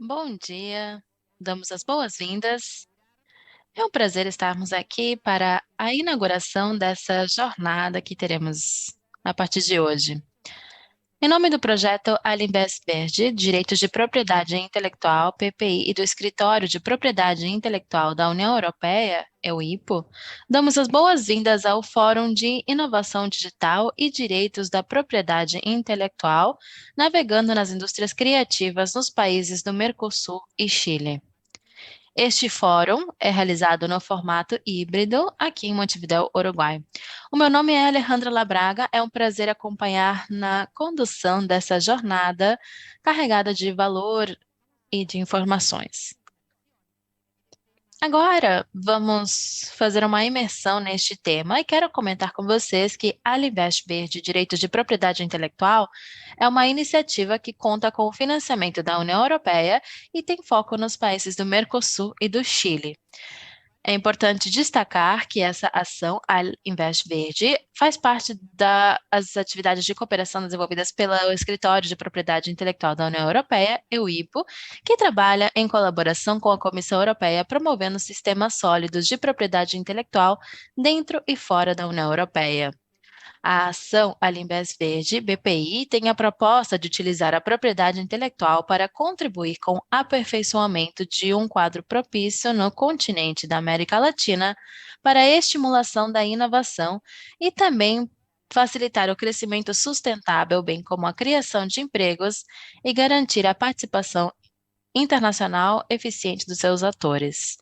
Bom dia, damos as boas-vindas. É um prazer estarmos aqui para a inauguração dessa jornada que teremos a partir de hoje. Em nome do projeto Alimbest Verde, Direitos de Propriedade Intelectual, PPI, e do Escritório de Propriedade Intelectual da União Europeia, EUIPO, damos as boas-vindas ao Fórum de Inovação Digital e Direitos da Propriedade Intelectual, navegando nas indústrias criativas nos países do Mercosul e Chile. Este fórum é realizado no formato híbrido aqui em Montevidéu, Uruguai. O meu nome é Alejandra Labraga, é um prazer acompanhar na condução dessa jornada carregada de valor e de informações. Agora, vamos fazer uma imersão neste tema e quero comentar com vocês que a Livest Verde Direitos de Propriedade Intelectual é uma iniciativa que conta com o financiamento da União Europeia e tem foco nos países do Mercosul e do Chile. É importante destacar que essa ação, a Invest Verde, faz parte das atividades de cooperação desenvolvidas pelo Escritório de Propriedade Intelectual da União Europeia, EUIPO, que trabalha em colaboração com a Comissão Europeia, promovendo sistemas sólidos de propriedade intelectual dentro e fora da União Europeia. A ação Alimbés Verde, BPI, tem a proposta de utilizar a propriedade intelectual para contribuir com o aperfeiçoamento de um quadro propício no continente da América Latina para a estimulação da inovação e também facilitar o crescimento sustentável, bem como a criação de empregos e garantir a participação internacional eficiente dos seus atores.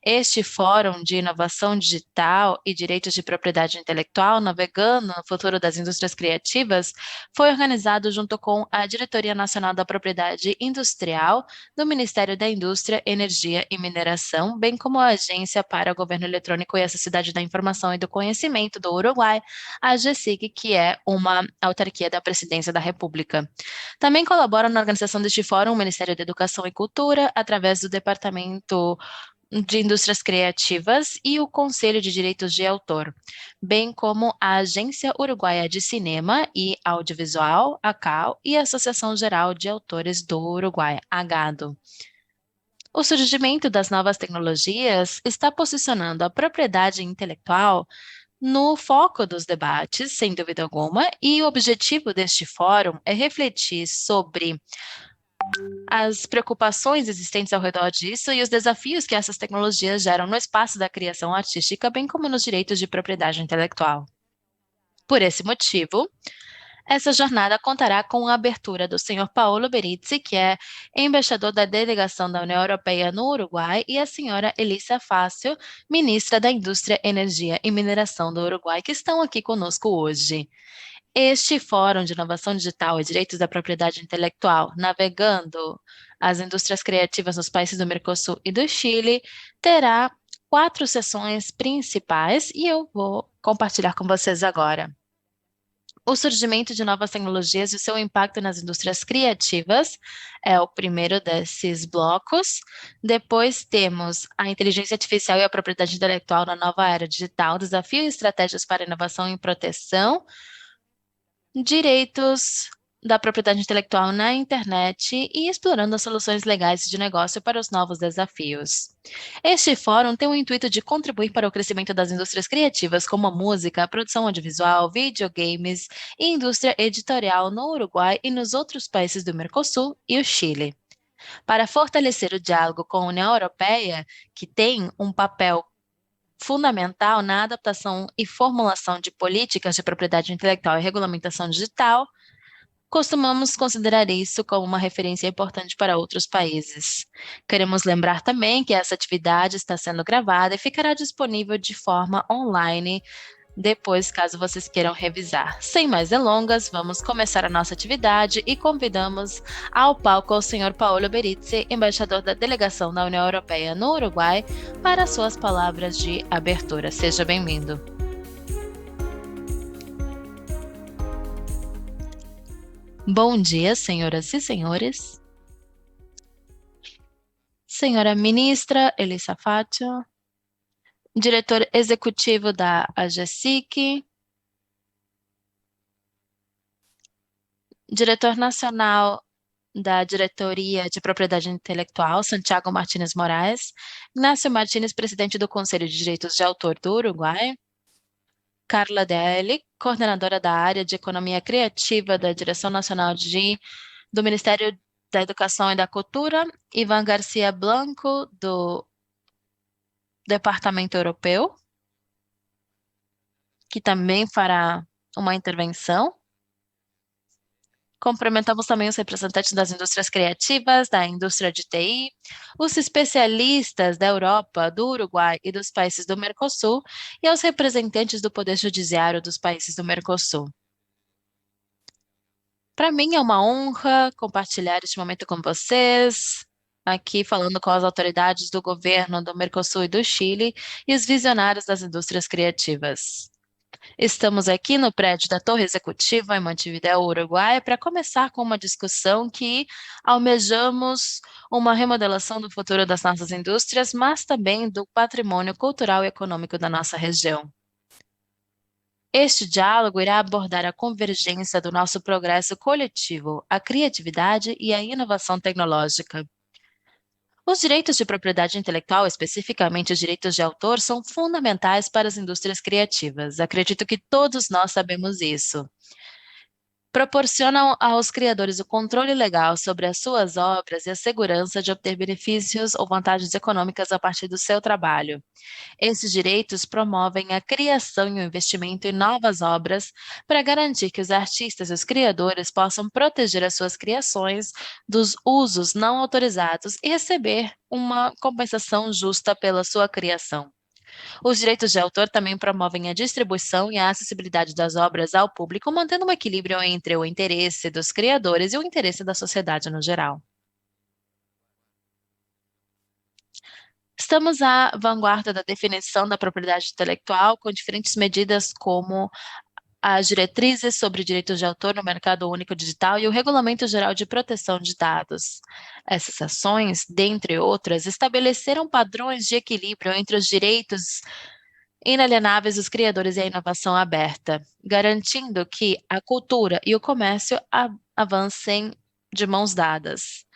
Este Fórum de Inovação Digital e Direitos de Propriedade Intelectual, navegando no futuro das indústrias criativas, foi organizado junto com a Diretoria Nacional da Propriedade Industrial do Ministério da Indústria, Energia e Mineração, bem como a Agência para o Governo Eletrônico e a Sociedade da Informação e do Conhecimento do Uruguai, a GESIC, que é uma autarquia da Presidência da República. Também colabora na organização deste fórum o Ministério da Educação e Cultura, através do Departamento de Indústrias Criativas e o Conselho de Direitos de Autor, bem como a Agência Uruguaia de Cinema e Audiovisual, ACAU, e a Associação Geral de Autores do Uruguai, AGADO. O surgimento das novas tecnologias está posicionando a propriedade intelectual no foco dos debates, sem dúvida alguma, e o objetivo deste fórum é refletir sobre as preocupações existentes ao redor disso e os desafios que essas tecnologias geram no espaço da criação artística, bem como nos direitos de propriedade intelectual. Por esse motivo, essa jornada contará com a abertura do senhor Paolo Berizzi, que é embaixador da delegação da União Europeia no Uruguai, e a senhora Elisa Fácil, ministra da Indústria, Energia e Mineração do Uruguai, que estão aqui conosco hoje. Este Fórum de Inovação Digital e Direitos da Propriedade Intelectual, navegando as indústrias criativas nos países do Mercosul e do Chile, terá 4 sessões principais e eu vou compartilhar com vocês agora. O surgimento de novas tecnologias e o seu impacto nas indústrias criativas é o primeiro desses blocos. Depois temos a inteligência artificial e a propriedade intelectual na nova era digital, desafio e estratégias para inovação e proteção, direitos da propriedade intelectual na internet e explorando as soluções legais de negócio para os novos desafios. Este fórum tem o intuito de contribuir para o crescimento das indústrias criativas, como a música, a produção audiovisual, videogames e indústria editorial no Uruguai e nos outros países do Mercosul e o Chile. Para fortalecer o diálogo com a União Europeia, que tem um papel fundamental na adaptação e formulação de políticas de propriedade intelectual e regulamentação digital, costumamos considerar isso como uma referência importante para outros países. Queremos lembrar também que essa atividade está sendo gravada e ficará disponível de forma online depois, caso vocês queiram revisar. Sem mais delongas, vamos começar a nossa atividade e convidamos ao palco o senhor Paolo Berizzi, embaixador da delegação da União Europeia no Uruguai, para suas palavras de abertura. Seja bem-vindo. Bom dia, senhoras e senhores. Senhora ministra Elisa Fátio, diretor executivo da AGESIC, diretor nacional da Diretoria de Propriedade Intelectual, Santiago Martínez Moraes, Ignacio Martínez, presidente do Conselho de Direitos de Autor do Uruguai, Carla Deli, coordenadora da área de Economia Criativa da Direção Nacional do Ministério da Educação e da Cultura, Ivan Garcia Blanco, do Departamento Europeu, que também fará uma intervenção. Cumprimentamos também os representantes das indústrias criativas, da indústria de TI, os especialistas da Europa, do Uruguai e dos países do Mercosul e aos representantes do Poder Judiciário dos países do Mercosul. Para mim é uma honra compartilhar este momento com vocês, aqui falando com as autoridades do governo do Mercosul e do Chile e os visionários das indústrias criativas. Estamos aqui no prédio da Torre Executiva em Montevidéu, Uruguai, para começar com uma discussão que almejamos uma remodelação do futuro das nossas indústrias, mas também do patrimônio cultural e econômico da nossa região. Este diálogo irá abordar a convergência do nosso progresso coletivo, a criatividade e a inovação tecnológica. Os direitos de propriedade intelectual, especificamente os direitos de autor, são fundamentais para as indústrias criativas. Acredito que todos nós sabemos isso. Proporcionam aos criadores o controle legal sobre as suas obras e a segurança de obter benefícios ou vantagens econômicas a partir do seu trabalho. Esses direitos promovem a criação e o investimento em novas obras para garantir que os artistas e os criadores possam proteger as suas criações dos usos não autorizados e receber uma compensação justa pela sua criação. Os direitos de autor também promovem a distribuição e a acessibilidade das obras ao público, mantendo um equilíbrio entre o interesse dos criadores e o interesse da sociedade no geral. Estamos à vanguarda da definição da propriedade intelectual, com diferentes medidas como as diretrizes sobre direitos de autor no mercado único digital e o Regulamento Geral de Proteção de Dados. Essas ações, dentre outras, estabeleceram padrões de equilíbrio entre os direitos inalienáveis dos criadores e a inovação aberta, garantindo que a cultura e o comércio avancem de mãos dadas.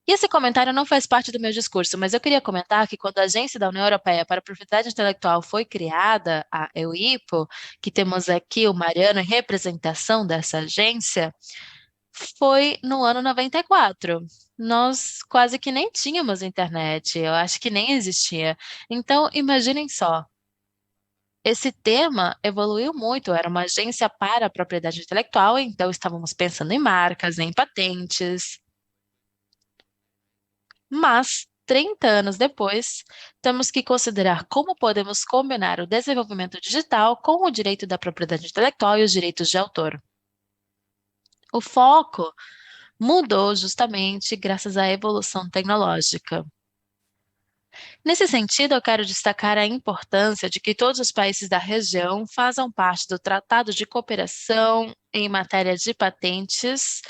E esse comentário não faz parte do meu discurso, mas eu queria comentar que quando a Agência da União Europeia para a Propriedade Intelectual foi criada, a EUIPO, que temos aqui o Mariano em representação dessa agência, foi no ano 94. Nós quase que nem tínhamos internet, eu acho que nem existia. Então, imaginem só, esse tema evoluiu muito, era uma agência para a propriedade intelectual, então estávamos pensando em marcas, em patentes, mas 30 anos depois, temos que considerar como podemos combinar o desenvolvimento digital com o direito da propriedade intelectual e os direitos de autor. O foco mudou justamente graças à evolução tecnológica. Nesse sentido, eu quero destacar a importância de que todos os países da região façam parte do Tratado de Cooperação em matéria de patentes,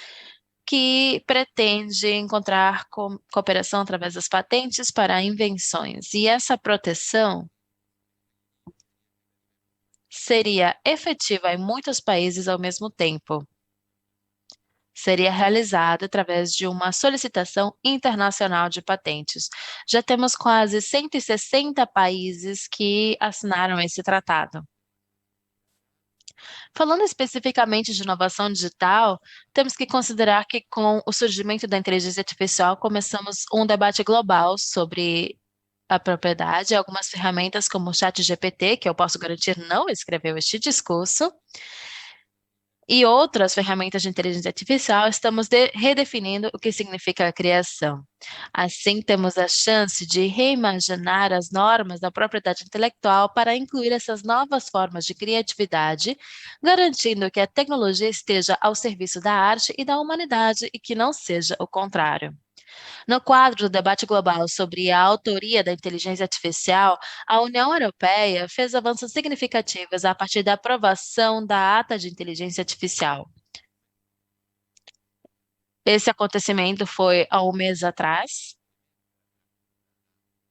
que pretende encontrar cooperação através das patentes para invenções. E essa proteção seria efetiva em muitos países ao mesmo tempo. Seria realizada através de uma solicitação internacional de patentes. Já temos quase 160 países que assinaram esse tratado. Falando especificamente de inovação digital, temos que considerar que com o surgimento da inteligência artificial, começamos um debate global sobre a propriedade. Algumas ferramentas como o ChatGPT, que eu posso garantir não escreveu este discurso, e outras ferramentas de inteligência artificial, estamos redefinindo o que significa a criação. Assim, temos a chance de reimaginar as normas da propriedade intelectual para incluir essas novas formas de criatividade, garantindo que a tecnologia esteja ao serviço da arte e da humanidade e que não seja o contrário. No quadro do debate global sobre a autoria da inteligência artificial, a União Europeia fez avanços significativos a partir da aprovação da Ata de Inteligência Artificial. Esse acontecimento foi há um mês atrás.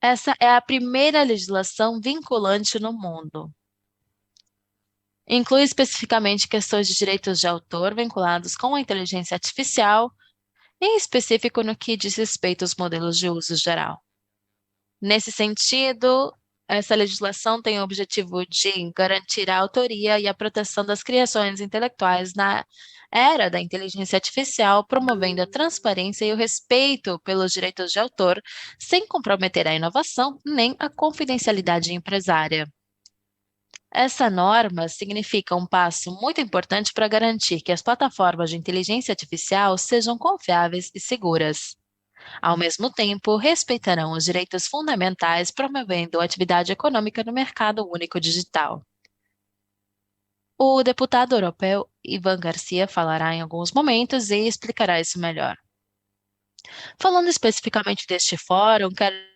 Essa é a primeira legislação vinculante no mundo. Inclui especificamente questões de direitos de autor vinculados com a inteligência artificial em específico no que diz respeito aos modelos de uso geral. Nesse sentido, essa legislação tem o objetivo de garantir a autoria e a proteção das criações intelectuais na era da inteligência artificial, promovendo a transparência e o respeito pelos direitos de autor, sem comprometer a inovação nem a confidencialidade empresária. Essa norma significa um passo muito importante para garantir que as plataformas de inteligência artificial sejam confiáveis e seguras. Ao mesmo tempo, respeitarão os direitos fundamentais, promovendo a atividade econômica no mercado único digital. O deputado europeu Ivan Garcia falará em alguns momentos e explicará isso melhor. Falando especificamente deste fórum, quero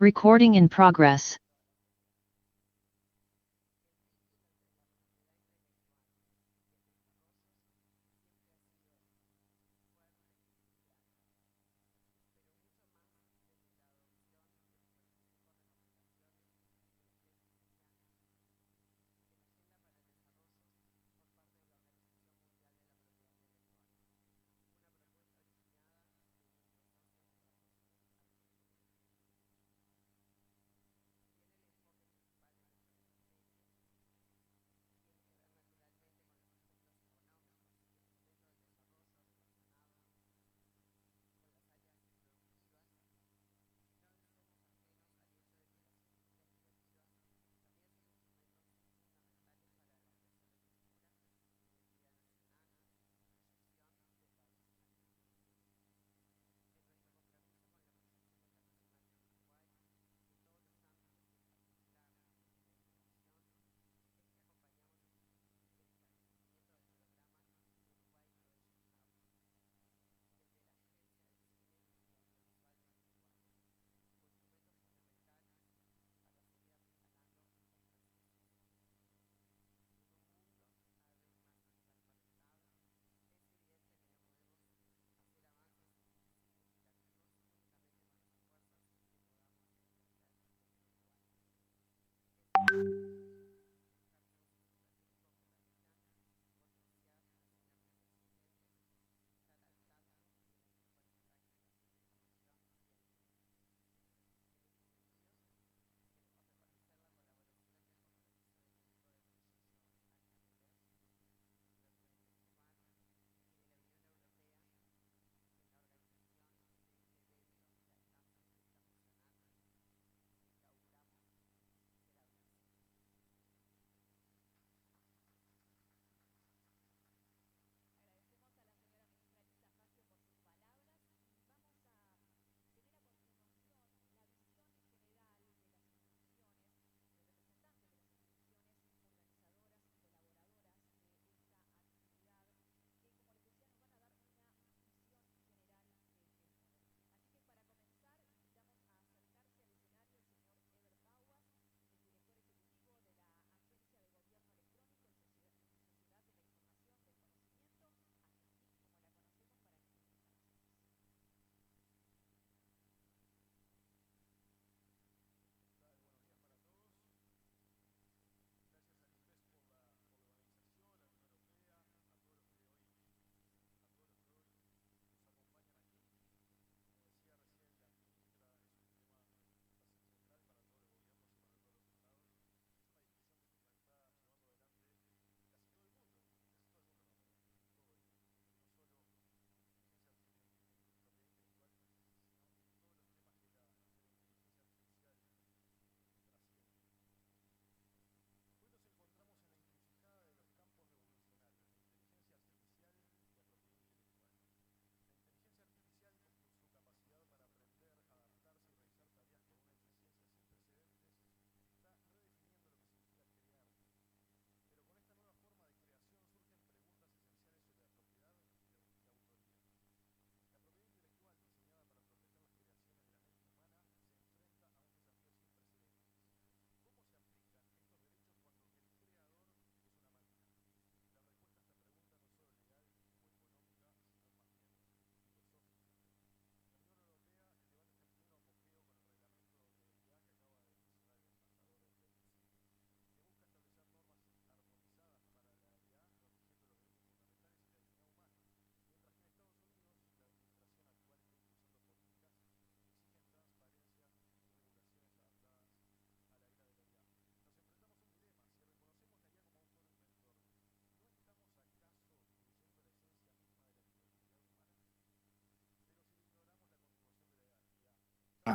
Recording in progress.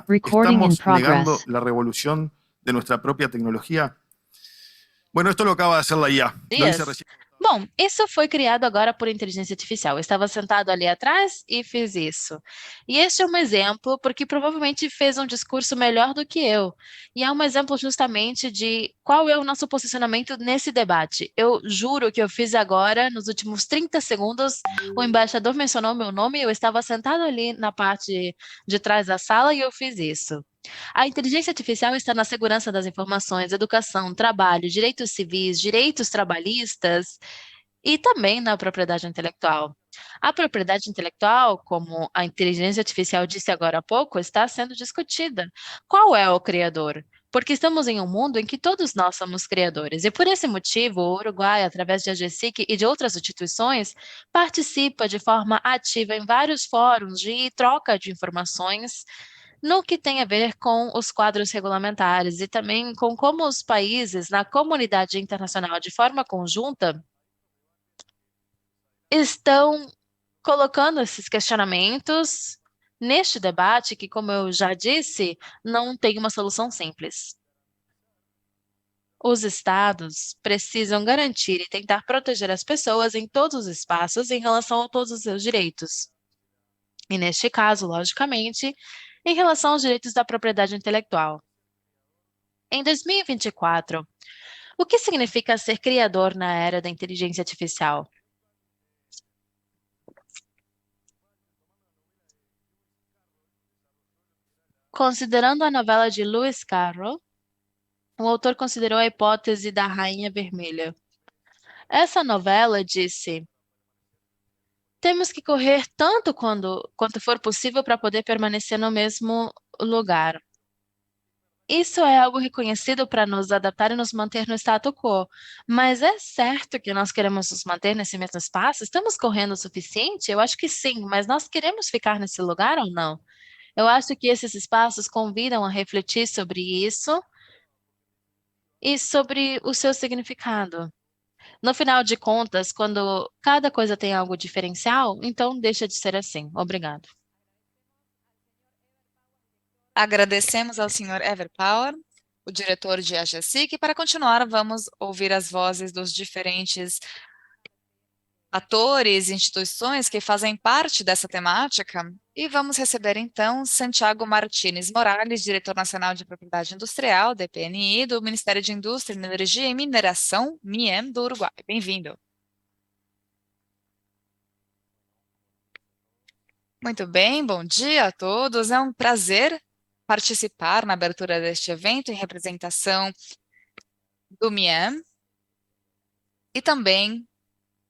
Recording in ¿Estamos negando progress. la revolución de nuestra propia tecnología? Bueno, esto lo acaba de hacer la IA. Lo hice Dias. recién. Bom, isso foi criado agora por inteligência artificial. Eu estava sentado ali atrás e fiz isso. E este é um exemplo porque provavelmente fez um discurso melhor do que eu. E é um exemplo justamente de qual é o nosso posicionamento nesse debate. Eu juro que eu fiz agora, nos últimos 30 segundos, o embaixador mencionou meu nome, eu estava sentado ali na parte de trás da sala e eu fiz isso. A inteligência artificial está na segurança das informações, educação, trabalho, direitos civis, direitos trabalhistas e também na propriedade intelectual. A propriedade intelectual, como a inteligência artificial disse agora há pouco, está sendo discutida. Qual é o criador? Porque estamos em um mundo em que todos nós somos criadores, e por esse motivo, o Uruguai, através de AGESIC e de outras instituições, participa de forma ativa em vários fóruns de troca de informações no que tem a ver com os quadros regulamentares e também com como os países na comunidade internacional, de forma conjunta, estão colocando esses questionamentos neste debate que, como eu já disse, não tem uma solução simples. Os estados precisam garantir e tentar proteger as pessoas em todos os espaços em relação a todos os seus direitos. E neste caso, logicamente, em relação aos direitos da propriedade intelectual. Em 2024, o que significa ser criador na era da inteligência artificial? Considerando a novela de Lewis Carroll, o autor considerou a hipótese da Rainha Vermelha. Essa novela disse: temos que correr tanto quanto for possível para poder permanecer no mesmo lugar. Isso é algo reconhecido para nos adaptar e nos manter no status quo. Mas é certo que nós queremos nos manter nesse mesmo espaço? Estamos correndo o suficiente? Eu acho que sim, mas nós queremos ficar nesse lugar ou não? Eu acho que esses espaços convidam a refletir sobre isso e sobre o seu significado. No final de contas, quando cada coisa tem algo diferencial, então deixa de ser assim. Obrigado. Agradecemos ao senhor Everpower, o diretor de AGESIC, e para continuar, vamos ouvir as vozes dos diferentes atores e instituições que fazem parte dessa temática, e vamos receber então Santiago Martínez Morales, diretor nacional de Propriedade Industrial, DPNI, do Ministério de Indústria, Energia e Mineração, MIEM, do Uruguai. Bem-vindo. Muito bem, bom dia a todos. É um prazer participar na abertura deste evento em representação do MIEM e também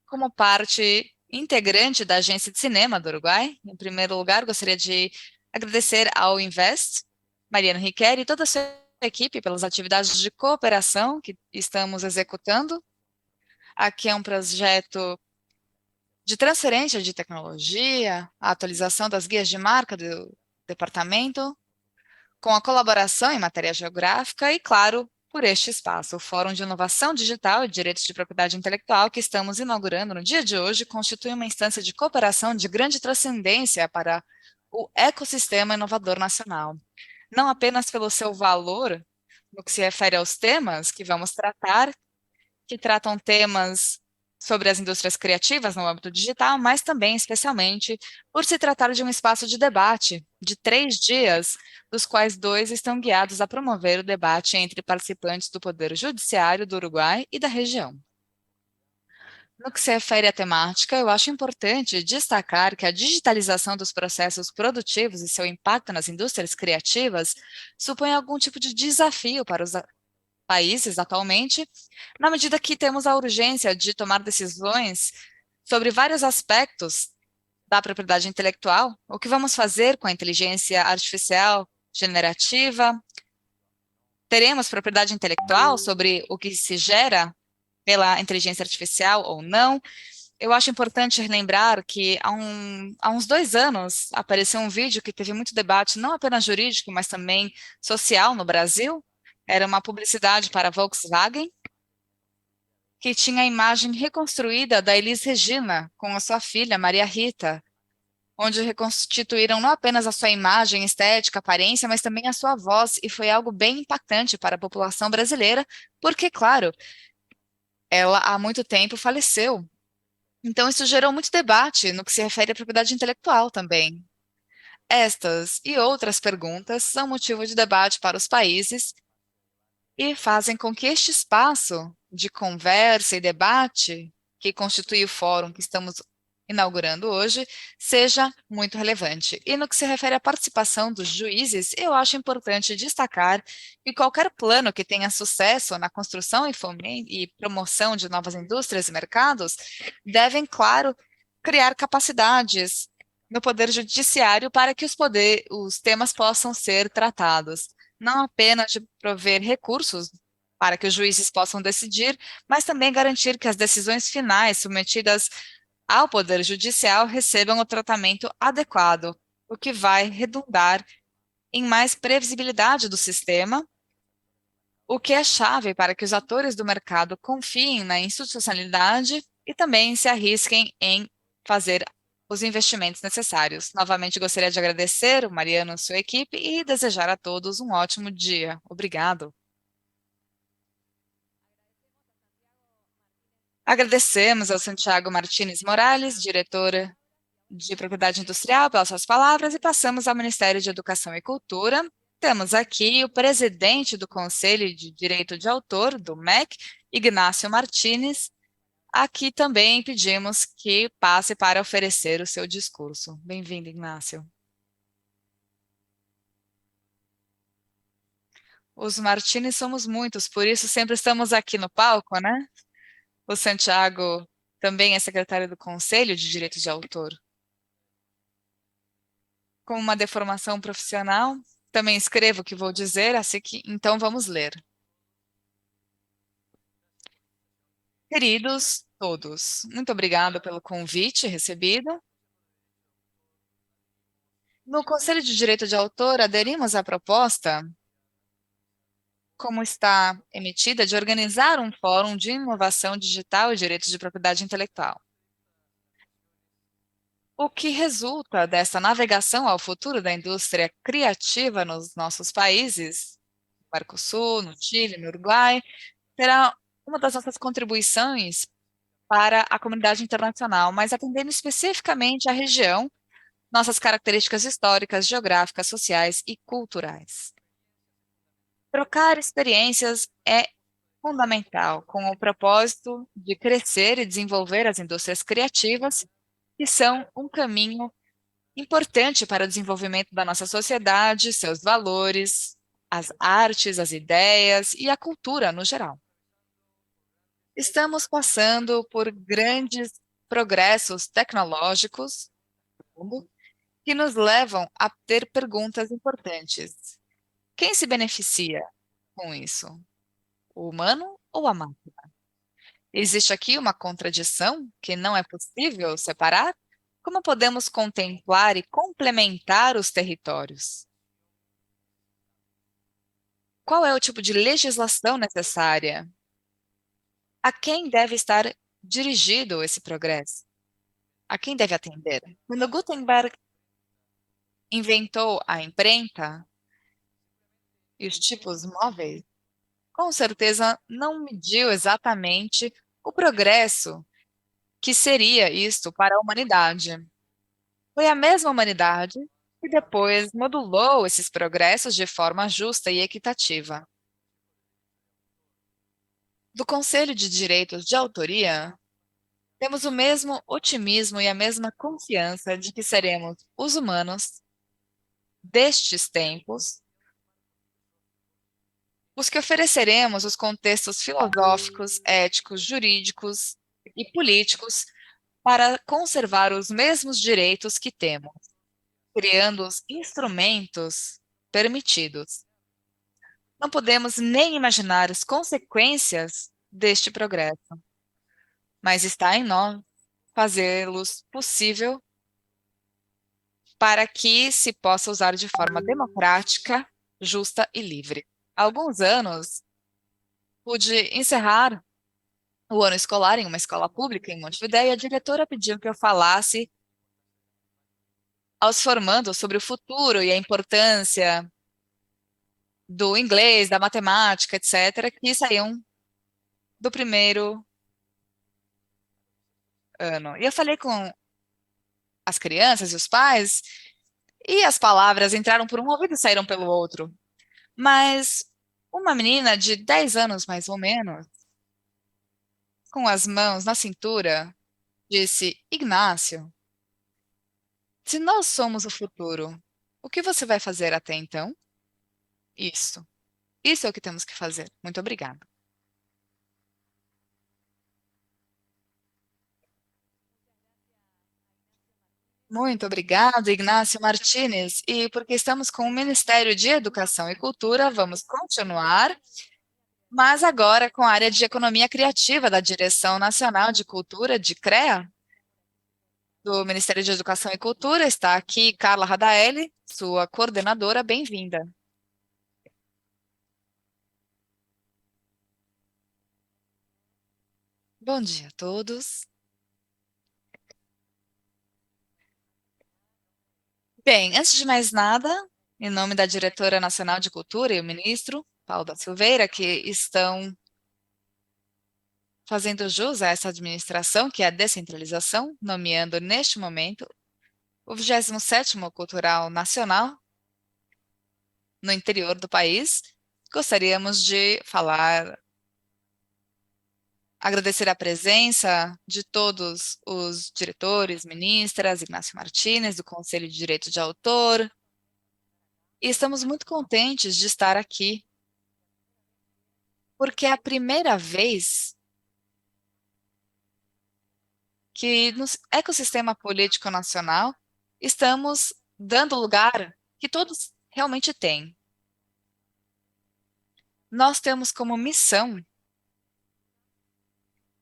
como parte integrante da Agência de Cinema do Uruguai. Em primeiro lugar, gostaria de agradecer ao Invest, Mariano Riqueri e toda a sua equipe pelas atividades de cooperação que estamos executando. Aqui é um projeto de transferência de tecnologia, a atualização das guias de marca do departamento, com a colaboração em matéria geográfica e, claro, por este espaço, o Fórum de Inovação Digital e Direitos de Propriedade Intelectual, que estamos inaugurando no dia de hoje, constitui uma instância de cooperação de grande transcendência para o ecossistema inovador nacional. Não apenas pelo seu valor, no que se refere aos temas que vamos tratar, que tratam temas sobre as indústrias criativas no âmbito digital, mas também, especialmente, por se tratar de um espaço de debate de 3 dias, dos quais 2 estão guiados a promover o debate entre participantes do Poder Judiciário do Uruguai e da região. No que se refere à temática, eu acho importante destacar que a digitalização dos processos produtivos e seu impacto nas indústrias criativas supõe algum tipo de desafio para os países atualmente, na medida que temos a urgência de tomar decisões sobre vários aspectos da propriedade intelectual, o que vamos fazer com a inteligência artificial generativa, teremos propriedade intelectual sobre o que se gera pela inteligência artificial ou não. Eu acho importante lembrar que há uns 2 anos apareceu um vídeo que teve muito debate, não apenas jurídico, mas também social no Brasil. Era uma publicidade para a Volkswagen, que tinha a imagem reconstruída da Elis Regina com a sua filha, Maria Rita, onde reconstituíram não apenas a sua imagem estética, aparência, mas também a sua voz, e foi algo bem impactante para a população brasileira, porque, claro, ela há muito tempo faleceu. Então, isso gerou muito debate no que se refere à propriedade intelectual também. Estas e outras perguntas são motivo de debate para os países e fazem com que este espaço de conversa e debate, que constitui o fórum que estamos inaugurando hoje, seja muito relevante. E no que se refere à participação dos juízes, eu acho importante destacar que qualquer plano que tenha sucesso na construção e promoção de novas indústrias e mercados devem, claro, criar capacidades no poder judiciário para que os temas possam ser tratados não apenas de prover recursos para que os juízes possam decidir, mas também garantir que as decisões finais submetidas ao Poder Judicial recebam o tratamento adequado, o que vai redundar em mais previsibilidade do sistema, o que é chave para que os atores do mercado confiem na institucionalidade e também se arrisquem em fazer os investimentos necessários. Novamente, gostaria de agradecer o Mariano e sua equipe e desejar a todos um ótimo dia. Obrigado. Agradecemos ao Santiago Martins Morales, diretora de Propriedade Industrial, pelas suas palavras e passamos ao Ministério de Educação e Cultura. Temos aqui o presidente do Conselho de Direito de Autor, do MEC, Ignácio Martins. Aqui também pedimos que passe para oferecer o seu discurso. Bem-vindo, Ignácio. Os Martins somos muitos, por isso sempre estamos aqui no palco, né? O Santiago também é secretário do Conselho de Direitos de Autor. Com uma deformação profissional, também escrevo o que vou dizer, assim que então vamos ler. Queridos todos, muito obrigado pelo convite recebido. No Conselho de Direito de Autor, aderimos à proposta, como está emitida, de organizar um fórum de inovação digital e direitos de propriedade intelectual. O que resulta dessa navegação ao futuro da indústria criativa nos nossos países, no Mercosul, no Chile, no Uruguai, será uma das nossas contribuições para a comunidade internacional, mas atendendo especificamente à região, nossas características históricas, geográficas, sociais e culturais. Trocar experiências é fundamental, com o propósito de crescer e desenvolver as indústrias criativas, que são um caminho importante para o desenvolvimento da nossa sociedade, seus valores, as artes, as ideias e a cultura no geral. Estamos passando por grandes progressos tecnológicos que nos levam a ter perguntas importantes. Quem se beneficia com isso? O humano ou a máquina? Existe aqui uma contradição que não é possível separar? Como podemos contemplar e complementar os territórios? Qual é o tipo de legislação necessária? A quem deve estar dirigido esse progresso? A quem deve atender? Quando Gutenberg inventou a imprenta e os tipos móveis, com certeza não mediu exatamente o progresso que seria isto para a humanidade. Foi a mesma humanidade que depois modulou esses progressos de forma justa e equitativa. Do Conselho de Direitos de Autoria, temos o mesmo otimismo e a mesma confiança de que seremos os humanos destes tempos os que ofereceremos os contextos filosóficos, éticos, jurídicos e políticos para conservar os mesmos direitos que temos, criando os instrumentos permitidos. Não podemos nem imaginar as consequências deste progresso, mas está em nós fazê-los possível para que se possa usar de forma democrática, justa e livre. Há alguns anos, pude encerrar o ano escolar em uma escola pública em Montevidéu e a diretora pediu que eu falasse aos formandos sobre o futuro e a importância do inglês, da matemática, etc., que saíam do primeiro ano. E eu falei com as crianças e os pais, e as palavras entraram por um ouvido e saíram pelo outro. Mas uma menina de 10 anos, mais ou menos, com as mãos na cintura, disse: Ignácio, se nós somos o futuro, o que você vai fazer até então? Isso. Isso é o que temos que fazer. Muito obrigada. Muito obrigada, Ignácio Martínez. E porque estamos com o Ministério de Educação e Cultura, vamos continuar, mas agora com a área de Economia Criativa da Direção Nacional de Cultura, de CREA, do Ministério de Educação e Cultura. Está aqui Carla Radaeli, sua coordenadora. Bem-vinda. Bom dia a todos. Bem, antes de mais nada, em nome da Diretora Nacional de Cultura e o ministro Paulo da Silveira, que estão fazendo jus a essa administração, que é a descentralização, nomeando neste momento o 27º Cultural Nacional no interior do país, gostaríamos de agradecer a presença de todos os diretores, ministras, Ignácio Martínez, do Conselho de Direito de Autor, e estamos muito contentes de estar aqui, porque é a primeira vez que no ecossistema político nacional estamos dando lugar que todos realmente têm. Nós temos como missão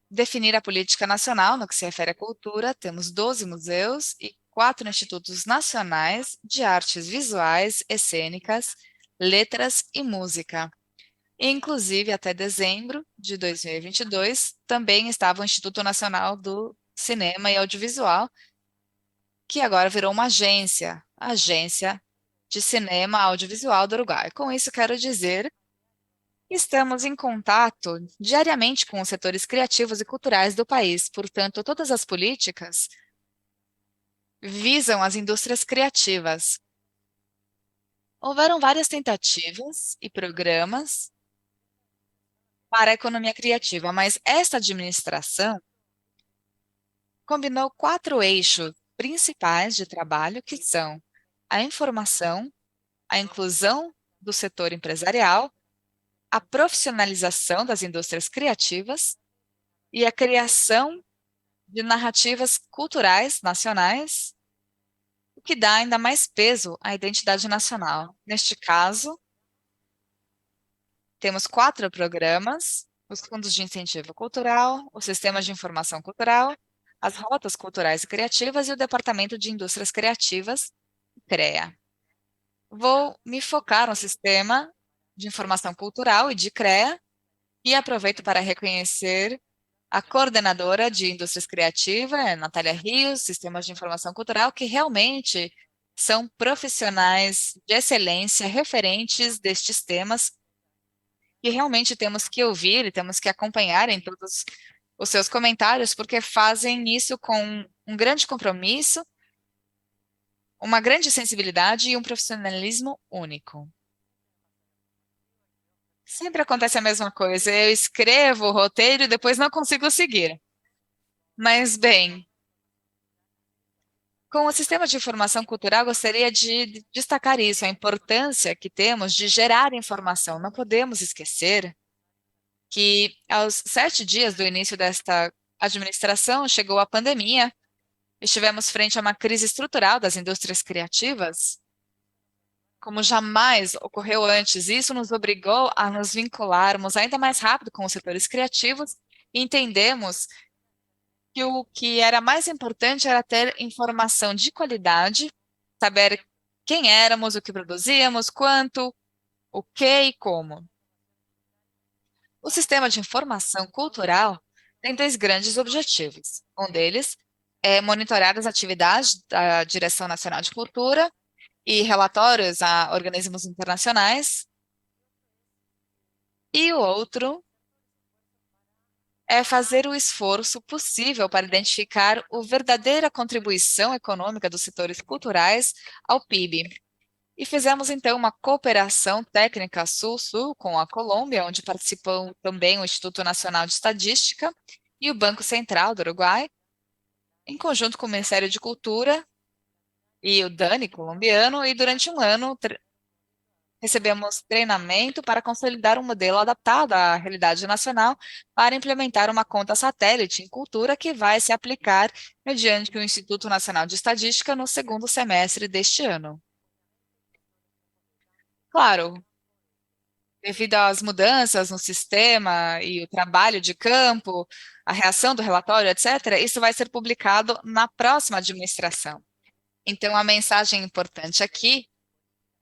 definir a política nacional no que se refere à cultura. Temos 12 museus e 4 institutos nacionais de artes visuais e cênicas, letras e música. E, inclusive, até dezembro de 2022, também estava o Instituto Nacional do Cinema e Audiovisual, que agora virou uma agência, a Agência de Cinema Audiovisual do Uruguai. Com isso, quero dizer que estamos em contato diariamente com os setores criativos e culturais do país. Portanto, todas as políticas visam as indústrias criativas. Houveram várias tentativas e programas para a economia criativa, mas esta administração combinou 4 eixos principais de trabalho, que são a informação, a inclusão do setor empresarial, a profissionalização das indústrias criativas e a criação de narrativas culturais nacionais, o que dá ainda mais peso à identidade nacional. Neste caso, temos 4 programas: os fundos de incentivo cultural, o sistema de informação cultural, as rotas culturais e criativas e o Departamento de Indústrias Criativas, CREA. Vou me focar no sistema de informação cultural e de CREA e aproveito para reconhecer a coordenadora de Indústrias Criativas, Natália Rios, Sistemas de Informação Cultural, que realmente são profissionais de excelência, referentes destes temas, que realmente temos que ouvir e temos que acompanhar em todos os seus comentários, porque fazem isso com um grande compromisso, uma grande sensibilidade e um profissionalismo único. Sempre acontece a mesma coisa, eu escrevo o roteiro e depois não consigo seguir. Mas, bem, com o sistema de informação cultural, gostaria de destacar isso, a importância que temos de gerar informação. Não podemos esquecer que, aos 7 dias do início desta administração, chegou a pandemia, estivemos frente a uma crise estrutural das indústrias criativas, como jamais ocorreu antes. Isso nos obrigou a nos vincularmos ainda mais rápido com os setores criativos e entendemos que o que era mais importante era ter informação de qualidade, saber quem éramos, o que produzíamos, quanto, o que e como. O sistema de informação cultural tem 2 grandes objetivos. Um deles monitorar as atividades da Direção Nacional de Cultura e relatórios a organismos internacionais. E o outro é fazer o esforço possível para identificar a verdadeira contribuição econômica dos setores culturais ao PIB. E fizemos, então, uma cooperação técnica Sul-Sul com a Colômbia, onde participam também o Instituto Nacional de Estatística e o Banco Central do Uruguai, em conjunto com o Ministério de Cultura e o DANI colombiano, e durante um ano recebemos treinamento para consolidar um modelo adaptado à realidade nacional para implementar uma conta satélite em cultura que vai se aplicar mediante o Instituto Nacional de Estatística no segundo semestre deste ano. Claro, devido às mudanças no sistema e o trabalho de campo, a reação do relatório, etc., isso vai ser publicado na próxima administração. Então, a mensagem importante aqui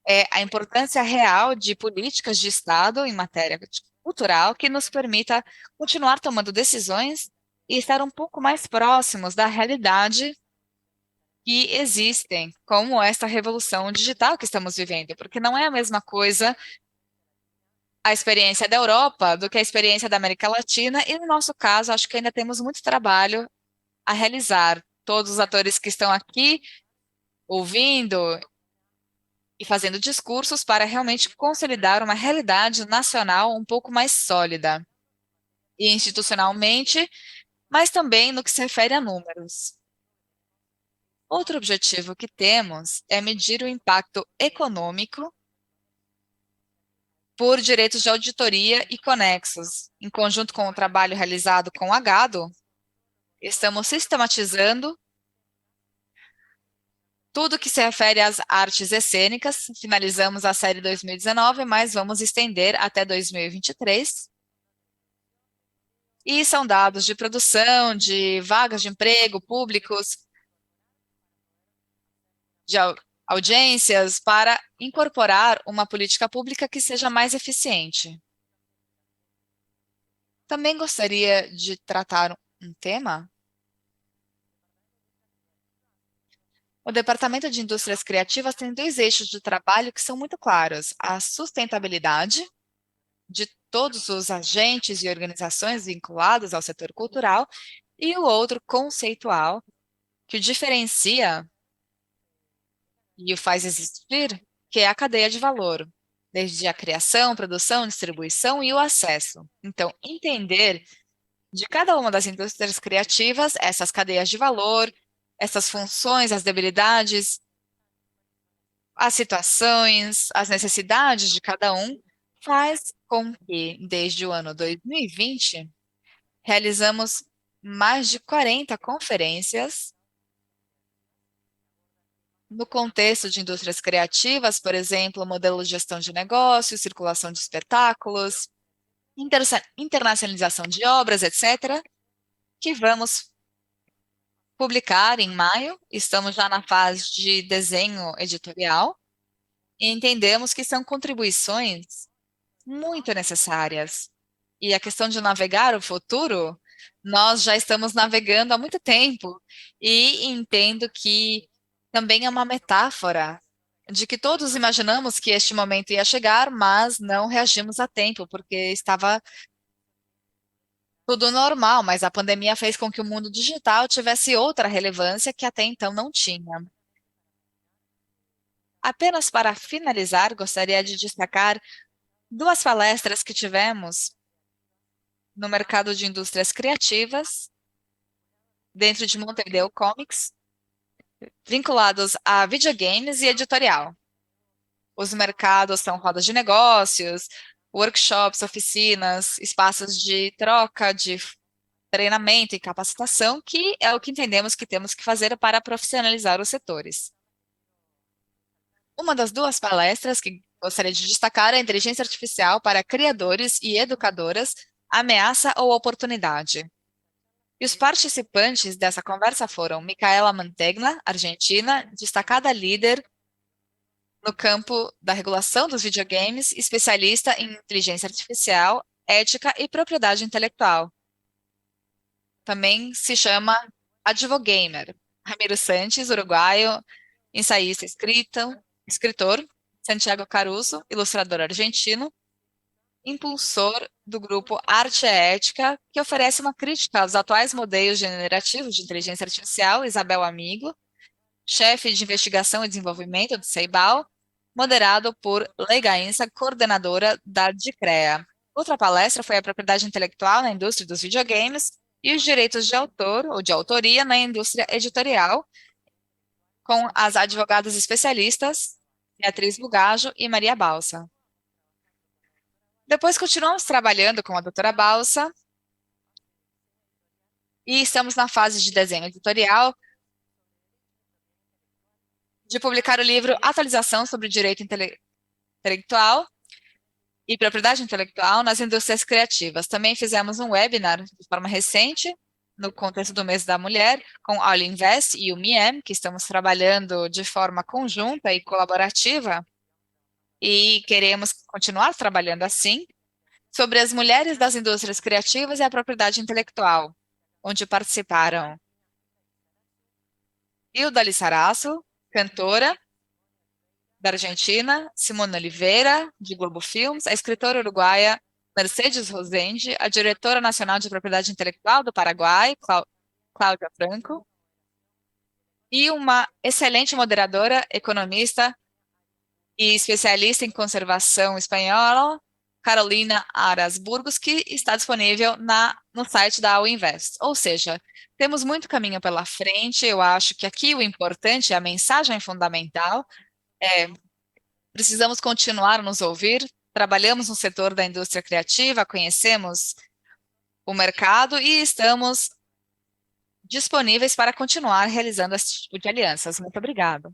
é a importância real de políticas de Estado em matéria cultural que nos permita continuar tomando decisões e estar um pouco mais próximos da realidade que existem, como esta revolução digital que estamos vivendo, porque não é a mesma coisa a experiência da Europa do que a experiência da América Latina, e no nosso caso, acho que ainda temos muito trabalho a realizar. Todos os atores que estão aqui ouvindo e fazendo discursos para realmente consolidar uma realidade nacional um pouco mais sólida e institucionalmente, mas também no que se refere a números. Outro objetivo que temos é medir o impacto econômico por direitos de auditoria e conexos. Em conjunto com o trabalho realizado com a Gado, estamos sistematizando tudo que se refere às artes cênicas. Finalizamos a série 2019, mas vamos estender até 2023. E são dados de produção, de vagas de emprego públicos, de audiências, para incorporar uma política pública que seja mais eficiente. Também gostaria de tratar um tema. O Departamento de Indústrias Criativas tem 2 eixos de trabalho que são muito claros: a sustentabilidade de todos os agentes e organizações vinculados ao setor cultural, e o outro conceitual, que o diferencia e o faz existir, que é a cadeia de valor, desde a criação, produção, distribuição e o acesso. Então, entender de cada uma das indústrias criativas essas cadeias de valor, essas funções, as debilidades, as situações, as necessidades de cada um, faz com que, desde o ano 2020, realizamos mais de 40 conferências no contexto de indústrias criativas, por exemplo, modelo de gestão de negócios, circulação de espetáculos, internacionalização de obras, etc., que vamos publicar em maio. Estamos já na fase de desenho editorial e entendemos que são contribuições muito necessárias. E a questão de navegar o futuro, nós já estamos navegando há muito tempo, e entendo que também é uma metáfora de que todos imaginamos que este momento ia chegar, mas não reagimos a tempo, porque estava tudo normal, mas a pandemia fez com que o mundo digital tivesse outra relevância que até então não tinha. Apenas para finalizar, gostaria de destacar 2 palestras que tivemos no mercado de indústrias criativas, dentro de Montevideo Comics, vinculados a videogames e editorial. Os mercados são rodas de negócios, workshops, oficinas, espaços de troca, de treinamento e capacitação, que é o que entendemos que temos que fazer para profissionalizar os setores. Uma das 2 palestras que gostaria de destacar é a inteligência artificial para criadores e educadoras, ameaça ou oportunidade. E os participantes dessa conversa foram Micaela Mantegna, argentina, destacada líder no campo da regulação dos videogames, especialista em inteligência artificial, ética e propriedade intelectual. Também se chama Advogamer, Ramiro Santos, uruguaio, ensaísta, escritor, Santiago Caruso, ilustrador argentino, impulsor do grupo Arte é Ética, que oferece uma crítica aos atuais modelos generativos de inteligência artificial, Isabel Amigo, chefe de investigação e desenvolvimento do Ceibal, moderado por Legainsa, coordenadora da DICREA. Outra palestra foi a propriedade intelectual na indústria dos videogames e os direitos de autor ou de autoria na indústria editorial, com as advogadas especialistas Beatriz Bugajo e Maria Balsa. Depois continuamos trabalhando com a doutora Balsa e estamos na fase de desenho editorial de publicar o livro Atualização sobre Direito Intelectual e Propriedade Intelectual nas Indústrias Criativas. Também fizemos um webinar de forma recente, no contexto do Mês da Mulher, com a Invest e o MIEM, que estamos trabalhando de forma conjunta e colaborativa, e queremos continuar trabalhando assim, sobre as mulheres das indústrias criativas e a propriedade intelectual, onde participaram Hilda Lissaraço, cantora da Argentina, Simone Oliveira, de Globo Filmes, a escritora uruguaia Mercedes Rosende, a diretora nacional de propriedade intelectual do Paraguai, Cláudia Franco, e uma excelente moderadora, economista e especialista em conservação espanhola, Carolina Aras Burgos, que está disponível no site da Invest. Ou seja, temos muito caminho pela frente. Eu acho que aqui o importante, a mensagem fundamental, é precisamos continuar a nos ouvir. Trabalhamos no setor da indústria criativa, conhecemos o mercado e estamos disponíveis para continuar realizando esse tipo de alianças. Muito obrigada.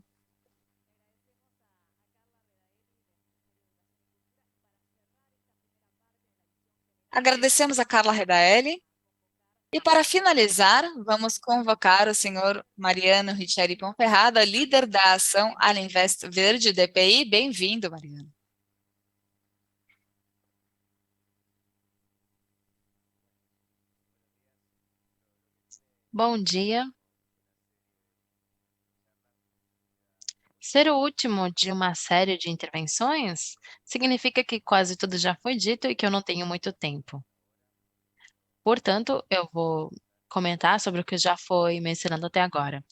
Agradecemos a Carla Redaelli. E para finalizar, vamos convocar o senhor Mariano Richeri Ponferrada, líder da ação Alinvest Verde DPI. Bem-vindo, Mariano. Bom dia. Ser o último de uma série de intervenções significa que quase tudo já foi dito e que eu não tenho muito tempo. Portanto, eu vou comentar sobre o que já foi mencionado até agora.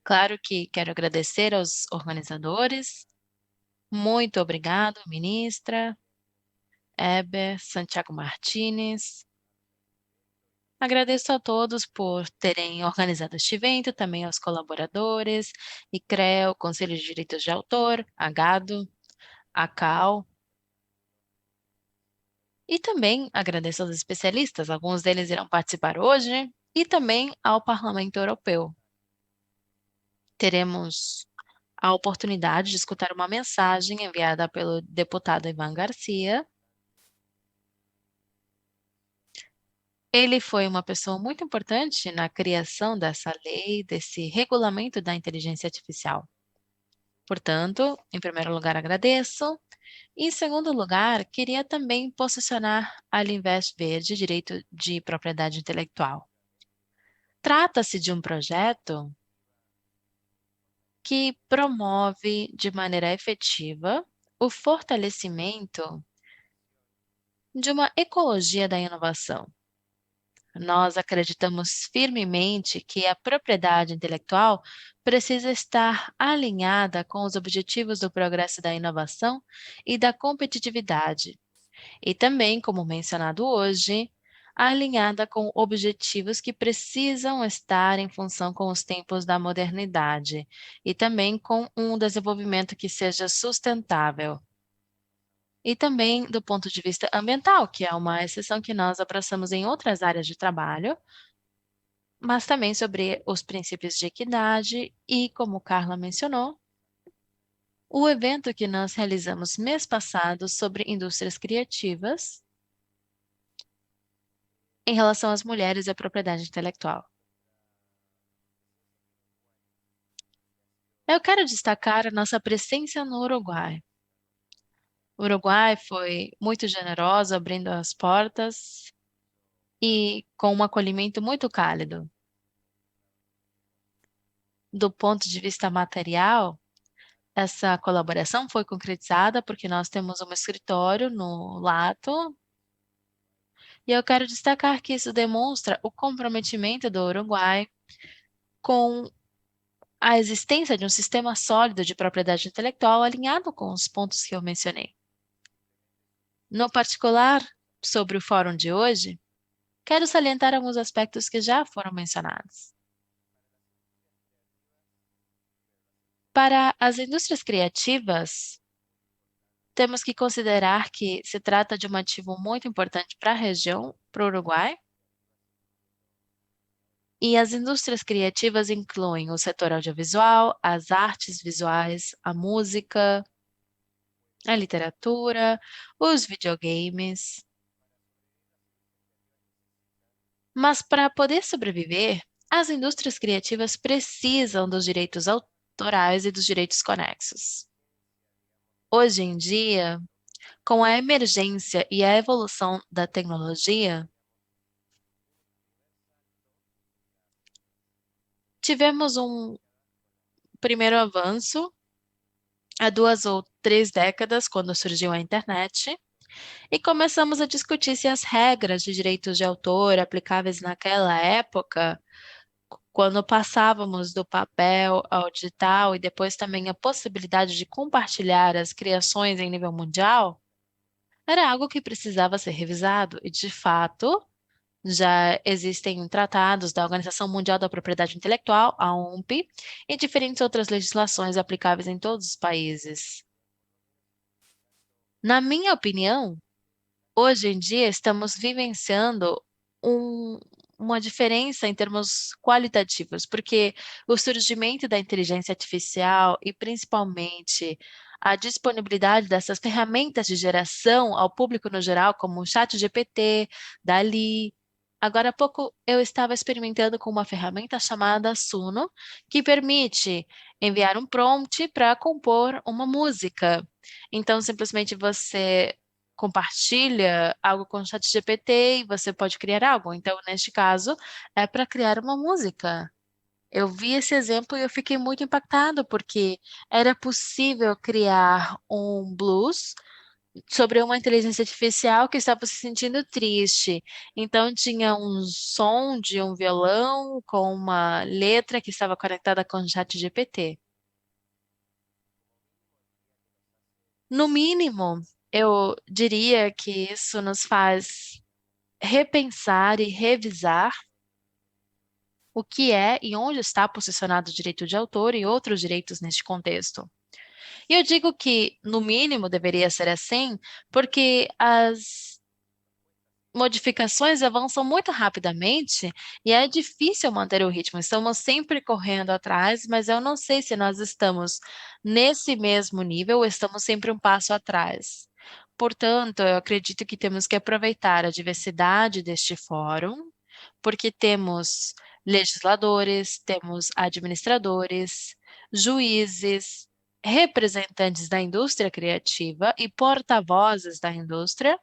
Claro que quero agradecer aos organizadores. Muito obrigado, ministra, Heber, Santiago Martínez. Agradeço a todos por terem organizado este evento, também aos colaboradores, ICREA, Conselho de Direitos de Autor, AGADO, ACAL. E também agradeço aos especialistas, alguns deles irão participar hoje, e também ao Parlamento Europeu. Teremos a oportunidade de escutar uma mensagem enviada pelo deputado Ivan Garcia. Ele foi uma pessoa muito importante na criação dessa lei, desse regulamento da inteligência artificial. Portanto, em primeiro lugar, agradeço. E, em segundo lugar, queria também posicionar a Alinvest Verde, Direito de Propriedade Intelectual. Trata-se de um projeto que promove de maneira efetiva o fortalecimento de uma ecologia da inovação. Nós acreditamos firmemente que a propriedade intelectual precisa estar alinhada com os objetivos do progresso da inovação e da competitividade, e também, como mencionado hoje, alinhada com objetivos que precisam estar em função com os tempos da modernidade e também com um desenvolvimento que seja sustentável. E também do ponto de vista ambiental, que é uma exceção que nós abraçamos em outras áreas de trabalho, mas também sobre os princípios de equidade e, como Carla mencionou, o evento que nós realizamos mês passado sobre indústrias criativas em relação às mulheres e à propriedade intelectual. Eu quero destacar a nossa presença no Uruguai. O Uruguai foi muito generoso, abrindo as portas e com um acolhimento muito cálido. do ponto de vista material, essa colaboração foi concretizada porque nós temos um escritório no Lato, e eu quero destacar que isso demonstra o comprometimento do Uruguai com a existência de um sistema sólido de propriedade intelectual alinhado com os pontos que eu mencionei. No particular, sobre o fórum de hoje, quero salientar alguns aspectos que já foram mencionados. Para as indústrias criativas, temos que considerar que se trata de um ativo muito importante para a região, para o Uruguai, e as indústrias criativas incluem o setor audiovisual, as artes visuais, a música, a literatura, os videogames. Mas para poder sobreviver, as indústrias criativas precisam dos direitos autorais e dos direitos conexos. Hoje em dia, com a emergência e a evolução da tecnologia, tivemos um primeiro avanço há 2 ou 3 décadas, quando surgiu a internet, e começamos a discutir se as regras de direitos de autor aplicáveis naquela época, quando passávamos do papel ao digital e depois também a possibilidade de compartilhar as criações em nível mundial, era algo que precisava ser revisado e, de fato, já existem tratados da Organização Mundial da Propriedade Intelectual, a OMP, e diferentes outras legislações aplicáveis em todos os países. Na minha opinião, hoje em dia estamos vivenciando uma diferença em termos qualitativos, porque o surgimento da inteligência artificial e principalmente a disponibilidade dessas ferramentas de geração ao público no geral, como o ChatGPT, Dali. Agora há pouco eu estava experimentando com uma ferramenta chamada Suno, que permite enviar um prompt para compor uma música. Então, simplesmente você compartilha algo com o ChatGPT e você pode criar algo. Então, neste caso, é para criar uma música. Eu vi esse exemplo e eu fiquei muito impactado, porque era possível criar um blues sobre uma inteligência artificial que estava se sentindo triste. Então, tinha um som de um violão com uma letra que estava conectada com o ChatGPT. No mínimo, eu diria que isso nos faz repensar e revisar o que é e onde está posicionado o direito de autor e outros direitos neste contexto. E eu digo que, no mínimo, deveria ser assim, porque as modificações avançam muito rapidamente e é difícil manter o ritmo. Estamos sempre correndo atrás, mas eu não sei se nós estamos nesse mesmo nível ou estamos sempre um passo atrás. Portanto, eu acredito que temos que aproveitar a diversidade deste fórum, porque temos legisladores, temos administradores, juízes, representantes da indústria criativa e porta-vozes da indústria,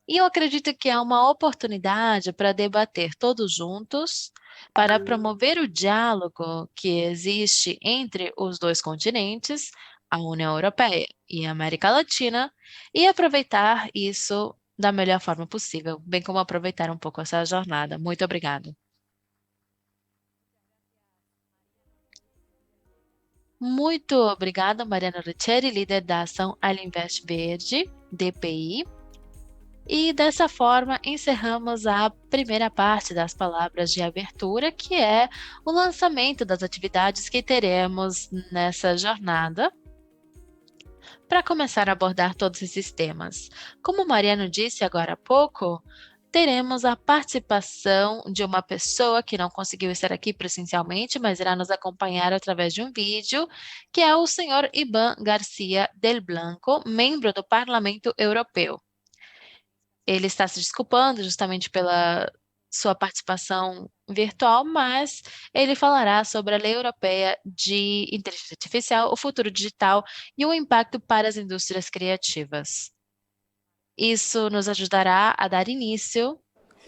e eu acredito que é uma oportunidade para debater todos juntos, para promover o diálogo que existe entre os dois continentes, a União Europeia e a América Latina, e aproveitar isso da melhor forma possível, bem como aproveitar um pouco essa jornada. Muito obrigada. Muito obrigada, Mariana Riccieri, líder da ação Alinvest Verde, DPI. E dessa forma encerramos a primeira parte das palavras de abertura, que é o lançamento das atividades que teremos nessa jornada, para começar a abordar todos esses temas. Como o Mariano disse agora há pouco, teremos a participação de uma pessoa que não conseguiu estar aqui presencialmente, mas irá nos acompanhar através de um vídeo, que é o senhor Iban Garcia del Blanco, membro do Parlamento Europeu. Ele está se desculpando justamente pela sua participação virtual, mas ele falará sobre a Lei Europeia de Inteligência Artificial, o futuro digital e o impacto para as indústrias criativas. Isso nos ajudará a dar início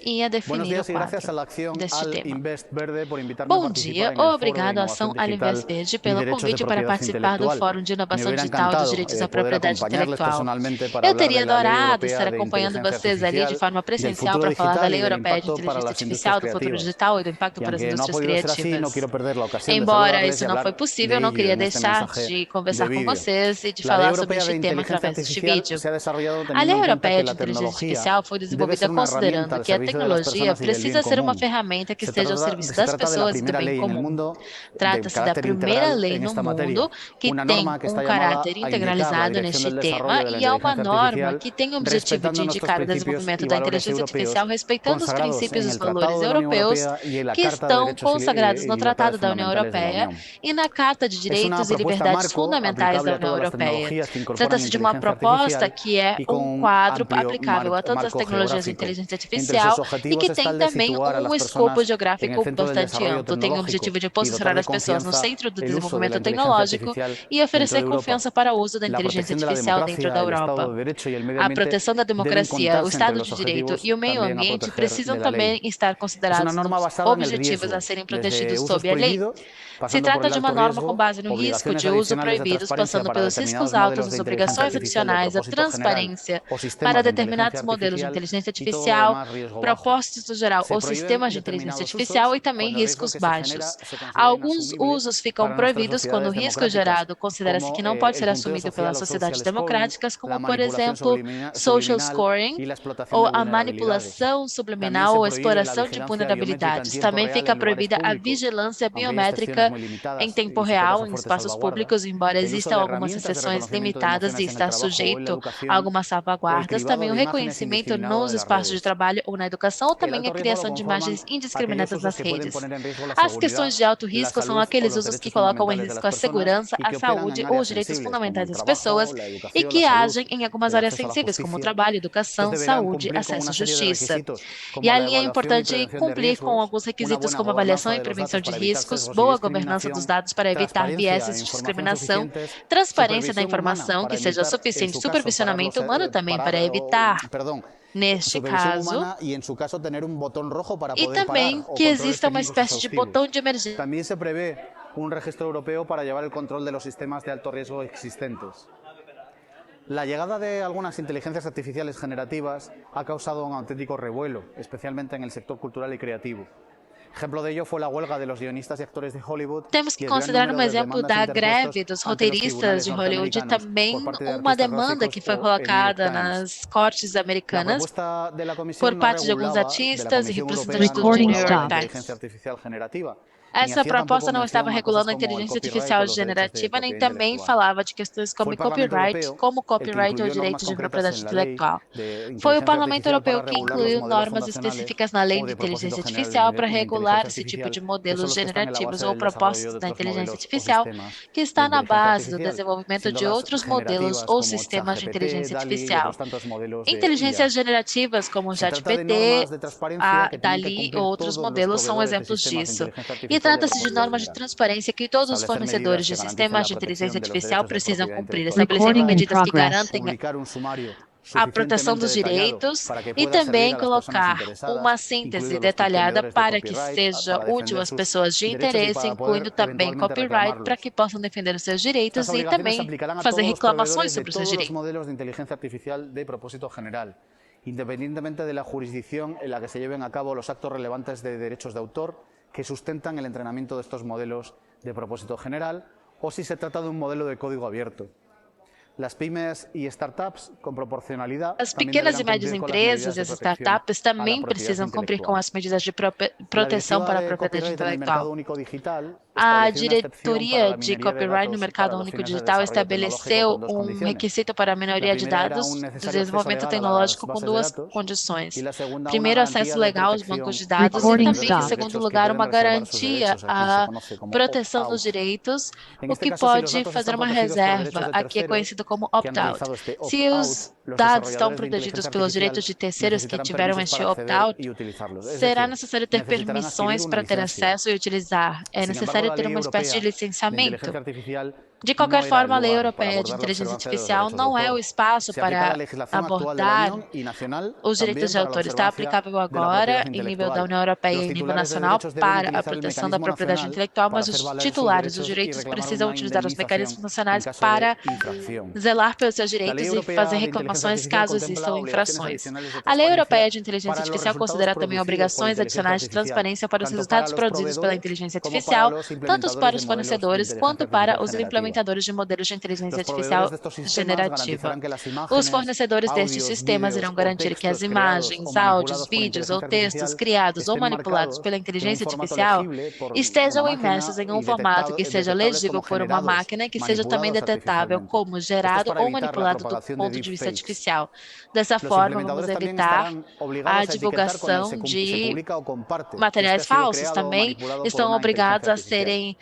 ia definir o Buenos días y gracias a quadro la acción deste Al tema. Invest Verde por invitarme a Bom participar dia, en el Foro de obrigado à Innovación Ação Alinvest Digital Verde y pelo Derechos de convite para Propiedad participar do Intelectual. Fórum de Me Inovação hubiera Digital dos encantado Direitos da poder Propriedade acompañarles Intelectual. personalmente para Eu hablar teria de la Ley adorado Europea estar de acompanhando Inteligencia vocês ali de Artificial, forma del presencial futuro para falar da digital Lei y del Europeia de impacto para Inteligência las industrias Artificial, do futuro creativas. digital e do impacto Y para as aunque no ha indústrias podido ser así, no criativas. quiero perder la ocasión de Embora saludarles y isso não foi hablar possível, de eu não ello queria en este deixar mensaje de de conversar com vídeo. vocês e de La Ley falar sobre Europea de este tema Inteligencia através deste Artificial vídeo. se ha desarrollado A Lei teniendo en cuenta Europeia que de la Inteligência tecnología Artificial foi debe desenvolvida ser una herramienta considerando al que a servicio de las tecnologia personas y del bien precisa ser uma común. ferramenta que esteja ao serviço Se das trata de la pessoas e do primera bem ley en el comum. mundo de Trata-se da carácter primeira integral lei en no esta mundo materia, que una tem norma que está caráter llamada a indicar la integralizado dirección neste del tema desarrollo de la e é uma inteligencia norma artificial, que tem o objetivo de respetando nuestros indicar o principios desenvolvimento y da valores inteligência europeos artificial respeitando os consagrados princípios en e os el Tratado valores de la Unión europeus Europea y en la que Carta de estão Derechos consagrados y no Libertades Tratado da União Fundamentales de la Europeia Unión. e na Carta de Es una Direitos e propuesta Liberdades marco Fundamentais aplicable da a União todas las Europeia. tecnologías que incorporan Trata-se de uma inteligencia proposta artificial que é y con um un quadro amplio aplicável a todas as marco tecnologias de geográfico. inteligência Entre sus artificial e objetivos que está tem el de também situar a las escopo personas en el geográfico centro del bastante desarrollo amplo. Tem o tecnológico objetivo de y dotar posicionar de as pessoas no confianza centro do el uso de la desenvolvimento inteligencia tecnológico artificial e dentro oferecer de Europa. confiança para o uso da La inteligência protección de la artificial dentro da democracia, el Estado Europa. de Derecho y el medio A ambiente proteção da deben democracia, o contarse entre Estado los de Direito objetivos e o meio también a ambiente proteger precisam de la ley. também estar Es una considerados norma nos basada en el objetivos a riesgo, serem desde protegidos usos sob a lei. prohibidos, Se pasando por trata el de uma alto norma com riesgo, base no risco obligaciones de uso adicionales de proibidos, transparencia passando para pelos determinados riscos altos, modelos as de inteligencia obrigações artificial de adicionais, a propósito general transparência o para sistemas de determinados inteligencia modelos de artificial inteligência y todo lo artificial, demás riesgo bajo. propósitos no geral Se ou prohíben sistemas de inteligência determinados artificial usos e também cuando el riesgo riscos que se baixos. genera se considera Alguns inasumible usos ficam para nuestras proibidos quando o sociedades risco democráticas, gerado considera-se que como não pode el ser punteo assumido social pelas o social sociedades scoring, democráticas, la como, por manipulación exemplo, social subliminal scoring y la explotación ou de a vulnerabilidades. manipulação También subliminar se ou a prohíbe la exploração de vigilancia biométrica en vulnerabilidades. tiempo Também real fica en lugares proibida a públicos, vigilância aunque hay excepciones biométrica muy em limitadas tempo y sujetas real a em fuertes espaços salvaguardas. públicos, embora El uso existam de algumas herramientas de exceções reconocimiento de limitadas e emociones en el está trabajo o en la sujeito a educación algumas o el salvaguardas. cribado Também o de imágenes reconhecimento indiscriminado de nos las espaços de redes. trabalho ou na educação, ou El também a alto riesgo lo criação de conforman imagens aquellos indiscriminadas usos nas que pueden redes. poner en riesgo la As seguridad, questões de alto la risco são salud o aqueles los usos que derechos colocam em fundamentales de las risco a personas segurança, y a que operan saúde en ou áreas os direitos sensibles como fundamentais el das trabajo, pessoas la e educación, la que salud, agem em algumas el áreas acceso a la sensíveis, como justicia. trabalho, Estos educação, deberán saúde, cumplir con acesso una à serie de justiça. requisitos, E como la ali é evaluación y importante prevención de cumprir com riesgos, alguns una requisitos buena como gobernanza avaliação e de los prevenção datos de para evitar riscos, sesgos y boa governança dos discriminación, dados para evitar transparencia e vieses de información discriminação, suficientes, transparência da supervisión humana informação para que seja evitar, en suficiente, su caso, supervisionamento humano também para evitar, neste supervisión caso, humana y en su caso tener un botón rojo para e poder também parar o que controles exista uma técnicos espécie de exhaustivos. botão de emergência. También se prevé un registro europeo para llevar el control de los sistemas de alto riesgo existentes. La llegada de algunas inteligencias artificiales generativas ha causado un auténtico revuelo, especialmente en el sector cultural y creativo. Ejemplo de ello fue la huelga de los guionistas y actores de Hollywood. Temos que considerar um exemplo da greve dos roteiristas de Hollywood e também uma demanda que foi colocada nas cortes americanas por parte de alguns artistas e representantes do New York Times. Essa proposta não estava regulando a inteligência artificial generativa, nem também falava de questões como copyright ou direitos de propriedade intelectual. Foi o Parlamento Europeu que incluiu normas específicas na Lei de Inteligência Artificial para regular esse tipo de modelos generativos ou propostas da inteligência artificial, que está na base do desenvolvimento de outros modelos ou sistemas de inteligência artificial. Inteligências generativas como o ChatGPT, a DALL-E ou outros modelos são exemplos disso. E trata-se de normas de transparência que todos os fornecedores de sistemas de inteligência artificial precisam cumprir, estabelecerem medidas que garantem a proteção dos direitos e também colocar uma síntese detalhada para que seja útil às pessoas de interesse, incluindo também copyright, para que possam defender os seus direitos e também fazer reclamações sobre os seus direitos. Independientemente de la jurisdicción en la que se lleven a cabo los actos relevantes de derechos de autor que sustentan el entrenamiento de estos modelos de propósito general, o si se trata de un modelo de código abierto. Las pymes y startups com proporcionalidade. As pequenas e médias empresas e as startups também precisam cumprir com as medidas de proteção para a propriedade intelectual. A Diretoria de Copyright no Mercado Único Digital estabeleceu um requisito para a minoria de dados do desenvolvimento tecnológico com duas condições. Primeiro, acesso legal aos bancos de dados e também, em segundo lugar, uma garantia à proteção dos direitos, o que pode fazer uma reserva, aqui é conhecido como opt-out. Se os dados estão protegidos pelos direitos de terceiros que tiveram este opt-out, será necessário ter permissões para ter acesso e utilizar. É necessário ter uma espécie de licenciamento. De no qualquer era el forma, a Lei lugar para Europeia de abordar la Inteligência observancia de los Artificial derechos de não é o autor. espaço Se aplica la para legislación actual de la abordar Unión y nacional os direitos también de para la autor. Está observancia aplicável de la propiedad agora em nível da intelectual. União Europeia Los e em nível titulares de nacional derechos deben para a utilizar el proteção da mecanismo propriedade nacional intelectual, para mas hacer os valer sus titulares dos derechos y direitos reclamar precisam una utilizar os indemnización mecanismos en nacionais caso de para infracción. zelar pelos seus La direitos Ley e fazer Europea de Inteligencia reclamações Artificial caso contempla existam obligaciones infrações. adicionales de A Lei Europeia transparencia de Inteligência para los Artificial resultados considera também producidos por obrigações inteligencia adicionais de artificial, transparência para os tanto para resultados los produzidos pela proveedores inteligência como para artificial, los tanto implementadores para de os modelos de fornecedores inteligencia quanto para artificial os generativa. implementadores de modelos de inteligência Los proveedores artificial de estos sistemas generativa. garantizarán que las Os imágenes, fornecedores destes audios, sistemas vídeos irão o garantir que as textos creados o imagens, áudios, manipulados por vídeos ou inteligencia textos artificial criados ou estén manipulados pela marcados en un inteligência formato artificial legible por una estejam máquina imersos em um y formato que seja detectables legível como por uma generados, máquina e que seja também manipulados detetável artificialmente. como Esto es gerado para ou evitar la manipulado do propagación de ponto de vista deepfakes. artificial. Dessa Los forma, vamos implementadores también evitar estarán a obligados a etiquetar cuando divulgação se de publica o comparte que este ha materiais sido falsos creado o também manipulado por estão una inteligencia obrigados a artificial. serem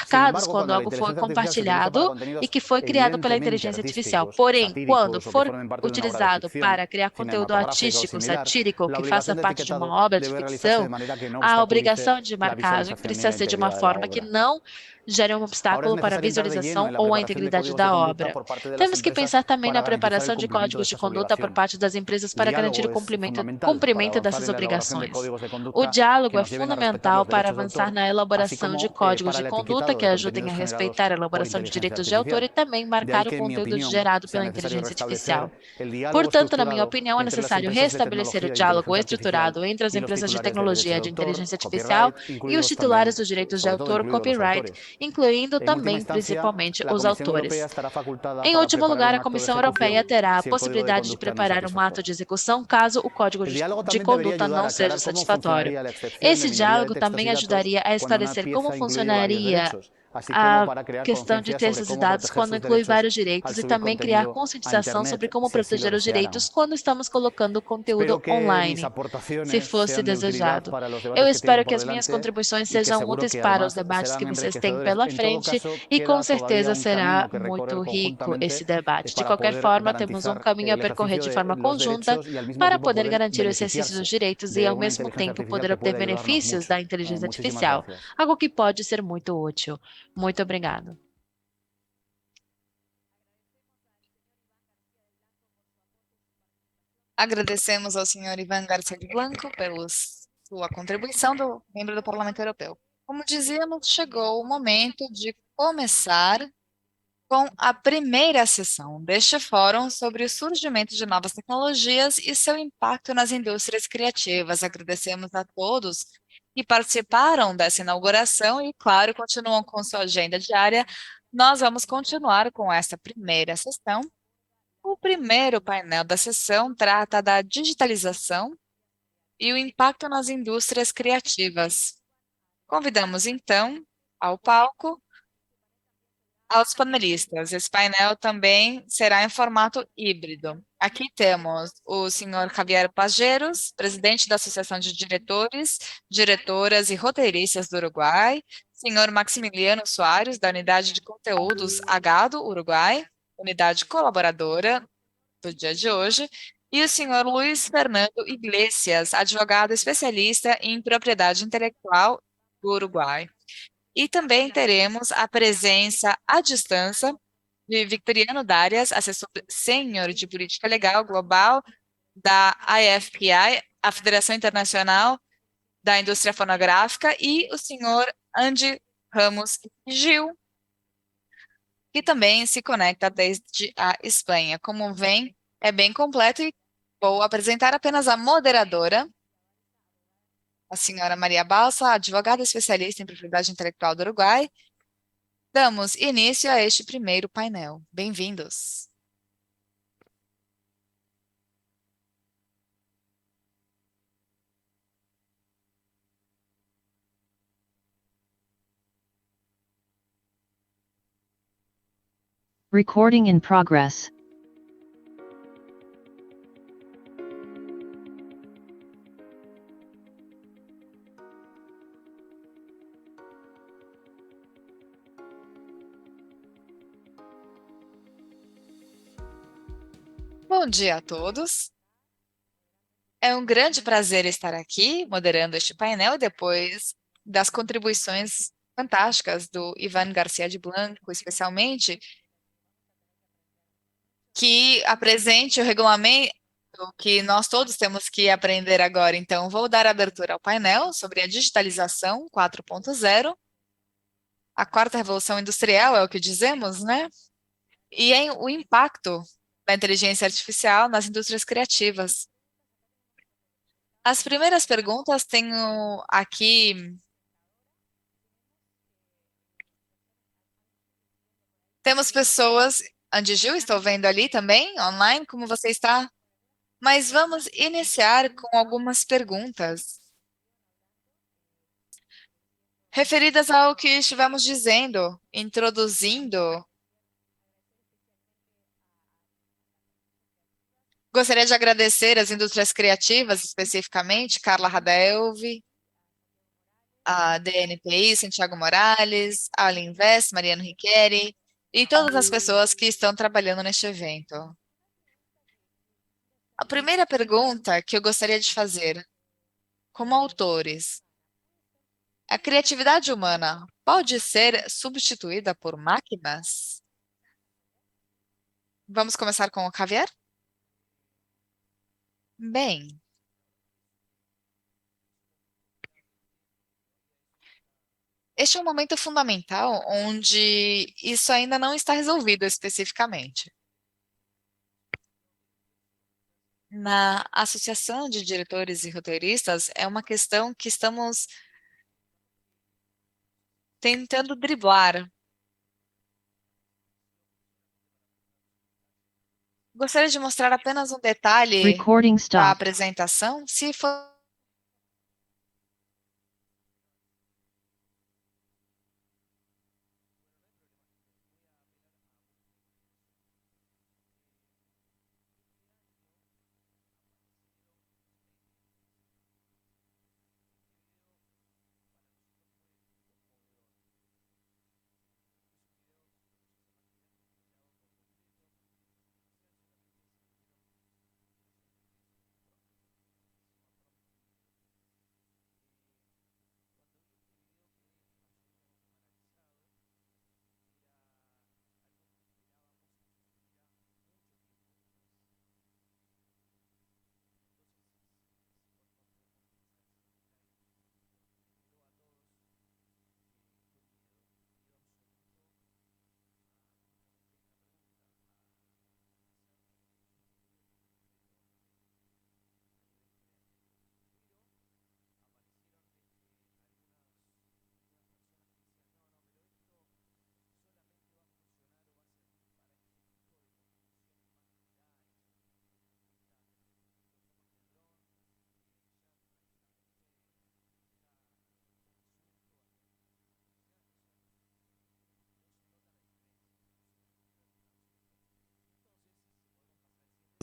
Sin marcados embargo, quando cuando la algo foi inteligencia artificial se utiliza para compartilhado e contenidos que foi criado pela evidentemente inteligência artificial. artísticos, Porém, quando satíricos o que for formen parte de una obra de utilizado ficción, para criar conteúdo cinematográfica o artístico, similar, satírico, la que faça obligación de parte de uma etiquetado obra de debe realizarse de ficção, manera que no a obstaculice obrigação de la marcagem visualización ni precisa la ser de uma integridad de la forma que obra. não gere um Ahora es obstáculo para a necesario entrar de lleno visualização en la ou a preparación de integridade códigos de da conducta obra. por parte de las Temos que empresas pensar também para na garantizar el preparação de cumplimiento de códigos de estas conduta por obligaciones. parte das empresas El para garantir o diálogo es fundamental para cumprimento avanzar dessas en la elaboración de obrigações. códigos de O conducta que diálogo é nos lleven a respetar fundamental los para derechos de avançar autor, na así elaboração de como códigos para de el conduta etiquetado que de ajudem a contenidos generados respeitar a por elaboração de inteligencia direitos de autor artificial. e também De ahí marcar o que, en mi conteúdo opinión, gerado sea pela necesario inteligência artificial. restablecer el diálogo Portanto, na minha estructurado opinião, é entre las necessário empresas de restabelecer o tecnología de diálogo inteligencia artificial estruturado entre as y los empresas de titulares de derechos tecnologia de de autor, inteligência artificial copyright, e os incluidos titulares también, dos direitos de sobre todo autor, incluidos los copyright, autores. incluindo En última também, instancia, principalmente, la os Comisión Europea autores. estará facultada Em para último preparar lugar, un a acto de Comissão Europeia ejecución terá a si el código de possibilidade de conducta no es preparar um ato satisfactorio. de execução caso o código El diálogo de también debería conduta ayudar não a seja aclarar cómo satisfatório. funcionaría la excepción de Esse minoría de diálogo textos y também datos ajudaria a cuando una esclarecer como pieza incluye varios funcionaria derechos, así como a para crear questão de conciencia sobre textos e cómo dados proteger quando sus inclui derechos vários al direitos e subir também criar contenido a conscientização sobre Internet, como si así lo proteger os desearan. direitos quando estamos colocando conteúdo Espero que mis online, se aportaciones fosse sean de utilidad desejado. para los Eu debates que espero tienen que por as minhas delante contribuições y que sejam seguro úteis que para os además debates que serán vocês têm enriquecedores. pela En todo frente caso, e com queda todavía certeza un será camino que muito recorrer rico esse conjuntamente debate. De para qualquer poder forma, temos um garantizar caminho a el percorrer ejercicio de de forma los conjunta derechos y al mismo para tiempo poder poder garantir o exercício dos beneficiarse direitos e, de ao una mesmo inteligencia tempo, artificial poder que obter puede ayudarnos benefícios mucho. da inteligência Muchísimas artificial, gracias. algo que pode ser muito útil. Muito obrigado. Agradecemos ao senhor Ivan Garcia de Blanco pela sua contribuição do membro do Parlamento Europeu. Como dizíamos, chegou o momento de começar com a primeira sessão deste fórum sobre o surgimento de novas tecnologias e seu impacto nas indústrias criativas. Agradecemos a todos que participaram dessa inauguração e, claro, continuam com sua agenda diária. Nós vamos continuar com esta primeira sessão. O primeiro painel da sessão trata da digitalização e o impacto nas indústrias criativas. Convidamos, então, ao palco aos panelistas. Esse painel também será em formato híbrido. Aqui temos o senhor Javier Pajeros, presidente da Associação de Diretores, Diretoras e Roteiristas do Uruguai, senhor Maximiliano Soares, da Unidade de Conteúdos Agado, Uruguai, unidade colaboradora do dia de hoje, e o senhor Luiz Fernando Iglesias, advogado especialista em propriedade intelectual do Uruguai. E também teremos a presença à distância de Victoriano Darias, assessor sênior de política legal global da IFPI, a Federação Internacional da Indústria Fonográfica, e o senhor Andy Ramos Gil, que também se conecta desde a Espanha. Como vem, é bem completo e vou apresentar apenas a moderadora, a senhora Maria Balsa, advogada especialista em propriedade intelectual do Uruguai. Damos início a este primeiro painel. Bem-vindos. Recording in progress. Bom dia a todos. É um grande prazer estar aqui, moderando este painel, depois das contribuições fantásticas do Ivan Garcia de Blanco, especialmente, que apresente o regulamento que nós todos temos que aprender agora. Então, vou dar abertura ao painel sobre a digitalização 4.0, a quarta revolução industrial, é o que dizemos, né? E o impacto da inteligência artificial nas indústrias criativas. As primeiras perguntas tenho aqui. Temos pessoas. Andy Gil, estou vendo ali também, online, como você está? Mas vamos iniciar com algumas perguntas referidas ao que estivemos dizendo, introduzindo. Gostaria de agradecer às indústrias criativas, especificamente, Carla Radelvi, a DNPI, Santiago Morales, a Alinvest, Mariano Riqueri, e todas as pessoas que estão trabalhando neste evento. A primeira pergunta que eu gostaria de fazer, como autores, a criatividade humana pode ser substituída por máquinas? Vamos começar com o Javier? Bem, este é um momento fundamental onde isso ainda não está resolvido especificamente. Na Associação de Diretores e Roteiristas, é uma questão que estamos tentando driblar. Gostaria de mostrar apenas um detalhe Recording da stopped. apresentação. Se for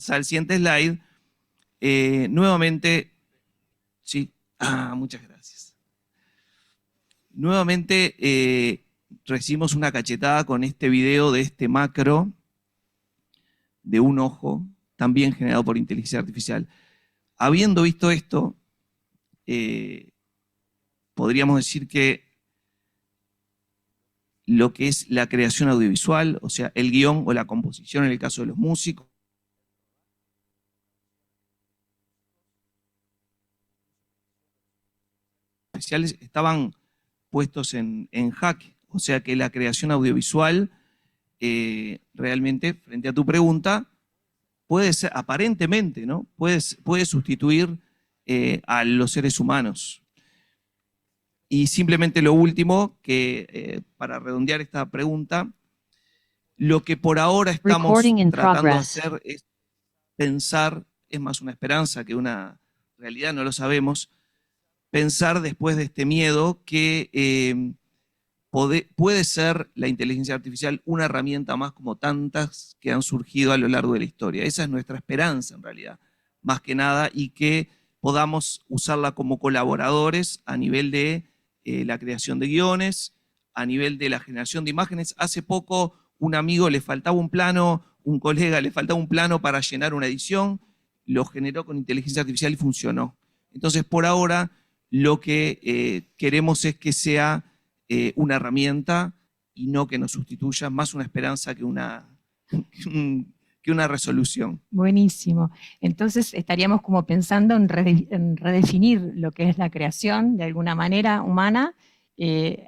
al siguiente slide, nuevamente, sí, muchas gracias. Nuevamente recibimos una cachetada con este video de este macro de un ojo, también generado por inteligencia artificial. Habiendo visto esto, podríamos decir que lo que es la creación audiovisual, o sea, el guión o la composición en el caso de los músicos, especiales estaban puestos en jaque. O sea que la creación audiovisual realmente, frente a tu pregunta, puede ser, aparentemente, ¿no? Puede sustituir a los seres humanos. Y simplemente lo último, que para redondear esta pregunta, lo que por ahora estamos tratando de hacer es pensar, es más una esperanza que una realidad, no lo sabemos, pensar después de este miedo que puede ser la inteligencia artificial una herramienta más como tantas que han surgido a lo largo de la historia. Esa es nuestra esperanza en realidad, más que nada, y que podamos usarla como colaboradores a nivel de la creación de guiones, a nivel de la generación de imágenes. Hace poco un amigo le faltaba un plano, un colega le faltaba un plano para llenar una edición, lo generó con inteligencia artificial y funcionó. Entonces, por ahora, lo que queremos es que sea una herramienta y no que nos sustituya, más una esperanza que que una resolución. Buenísimo. Entonces estaríamos como pensando en redefinir lo que es la creación de alguna manera humana,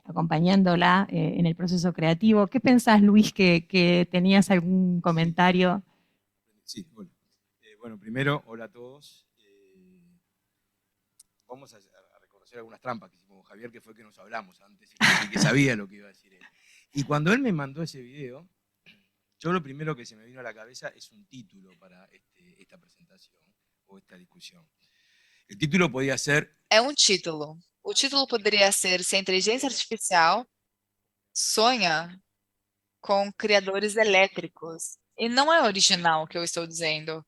acompañándola en el proceso creativo. ¿Qué pensás, Luis, que tenías algún comentario? Sí, hola. Bueno, primero, hola a todos. Vamos a reconocer algunas trampas que hicimos con Javier, que fue que nos hablamos antes y que sabía lo que iba a decir él. Y cuando él me mandó ese video, yo lo primero que se me vino a la cabeza es un título para esta presentación o esta discusión. El título podía ser... É um título. O título poderia ser Se a Inteligência Artificial Sonha com Criadores Elétricos. E não é original o que eu estou dizendo.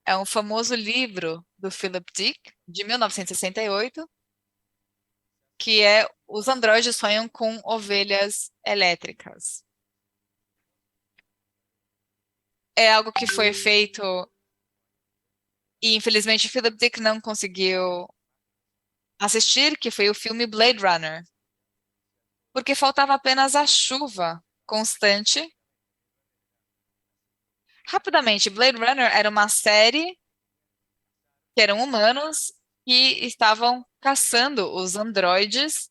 É um famoso livro do Philip Dick, de 1968, que é Os Androides Sonham com Ovelhas Elétricas. É algo que foi feito e, infelizmente, Philip Dick não conseguiu assistir, que foi o filme Blade Runner, porque faltava apenas a chuva constante. Rapidamente, Blade Runner era uma série que eram humanos que estavam caçando os androides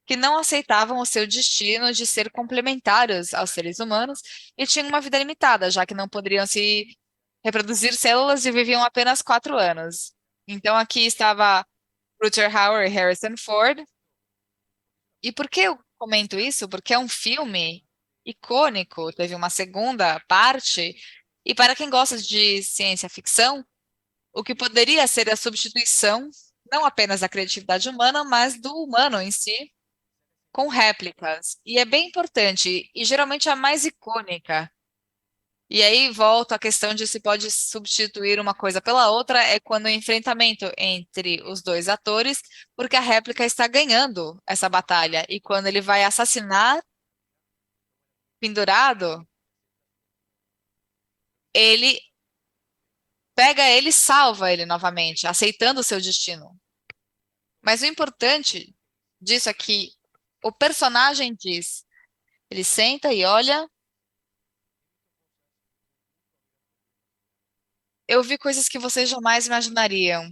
que não aceitavam o seu destino de ser complementares aos seres humanos e tinham uma vida limitada, já que não poderiam se reproduzir células e viviam apenas 4 anos. Então aqui estava Rutger Hauer e Harrison Ford. E por que eu comento isso? Porque é um filme icônico, teve uma segunda parte, e para quem gosta de ciência ficção, o que poderia ser a substituição, não apenas da criatividade humana, mas do humano em si, com réplicas. E é bem importante, e geralmente a mais icônica. E aí volta a questão de se pode substituir uma coisa pela outra, é quando o enfrentamento entre os dois atores, porque a réplica está ganhando essa batalha. E quando ele vai assassinar, pendurado, ele pega ele e salva ele novamente, aceitando o seu destino. Mas o importante disso é que o personagem diz, ele senta e olha, eu vi coisas que vocês jamais imaginariam.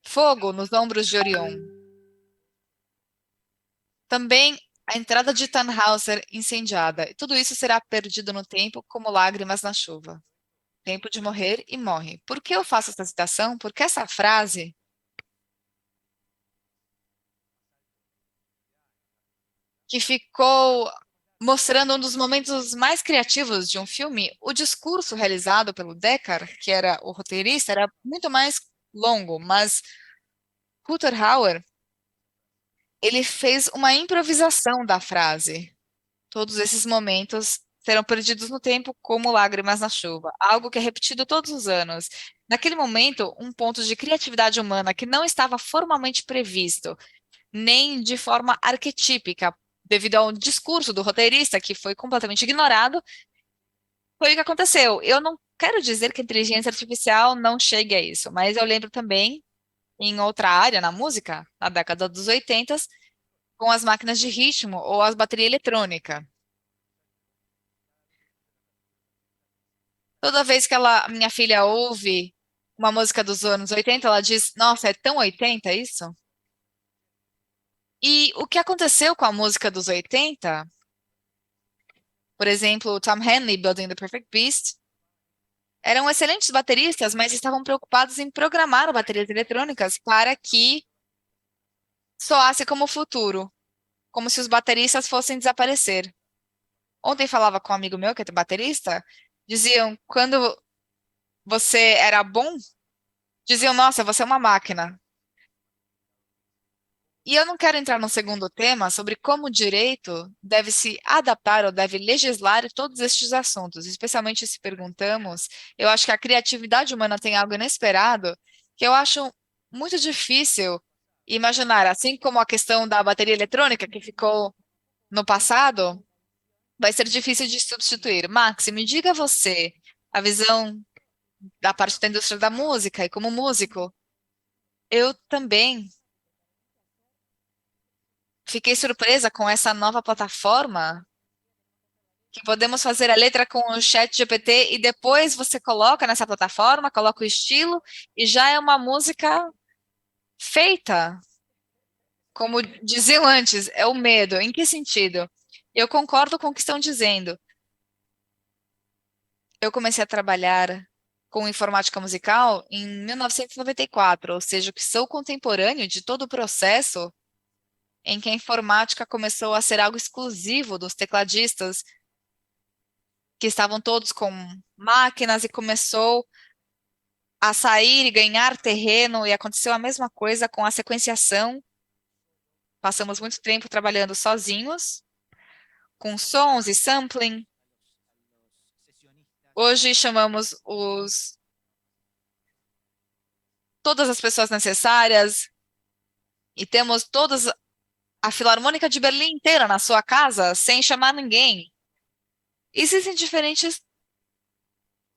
Fogo nos ombros de Orion. Também a entrada de Tannhauser incendiada. E tudo isso será perdido no tempo como lágrimas na chuva. Tempo de morrer e morre. Por que eu faço essa citação? Porque essa frase que ficou mostrando um dos momentos mais criativos de um filme, o discurso realizado pelo Deckard, que era o roteirista, era muito mais longo, mas Rutger Hauer, ele fez uma improvisação da frase. Todos esses momentos serão perdidos no tempo como lágrimas na chuva, algo que é repetido todos os anos. Naquele momento, um ponto de criatividade humana que não estava formalmente previsto, nem de forma arquetípica, devido ao discurso do roteirista, que foi completamente ignorado, foi o que aconteceu. Eu não quero dizer que a inteligência artificial não chegue a isso, mas eu lembro também, em outra área, na música, na década dos 80, com as máquinas de ritmo ou as baterias eletrônicas. Toda vez que minha filha ouve uma música dos anos 80, ela diz, nossa, é tão 80 isso? E o que aconteceu com a música dos 80, por exemplo, Tom Henley, Building the Perfect Beast, eram excelentes bateristas, mas estavam preocupados em programar baterias eletrônicas para que soasse como o futuro, como se os bateristas fossem desaparecer. Ontem falava com um amigo meu, que é baterista, diziam, quando você era bom, diziam, nossa, você é uma máquina. E eu não quero entrar no segundo tema sobre como o direito deve se adaptar ou deve legislar todos estes assuntos, especialmente se perguntamos, eu acho que a criatividade humana tem algo inesperado, que eu acho muito difícil imaginar, assim como a questão da bateria eletrônica que ficou no passado, vai ser difícil de substituir. Max, me diga você, a visão da parte da indústria da música e como músico, eu também fiquei surpresa com essa nova plataforma que podemos fazer a letra com o chat GPT e depois você coloca nessa plataforma, coloca o estilo e já é uma música feita. Como diziam antes, é o medo. Em que sentido? Eu concordo com o que estão dizendo. Eu comecei a trabalhar com informática musical em 1994, ou seja, que sou contemporâneo de todo o processo em que a informática começou a ser algo exclusivo dos tecladistas, que estavam todos com máquinas e começou a sair e ganhar terreno, e aconteceu a mesma coisa com a sequenciação. Passamos muito tempo trabalhando sozinhos, com sons e sampling. Hoje chamamos todas as pessoas necessárias e temos todas a Filarmônica de Berlim inteira na sua casa, sem chamar ninguém. Existem diferentes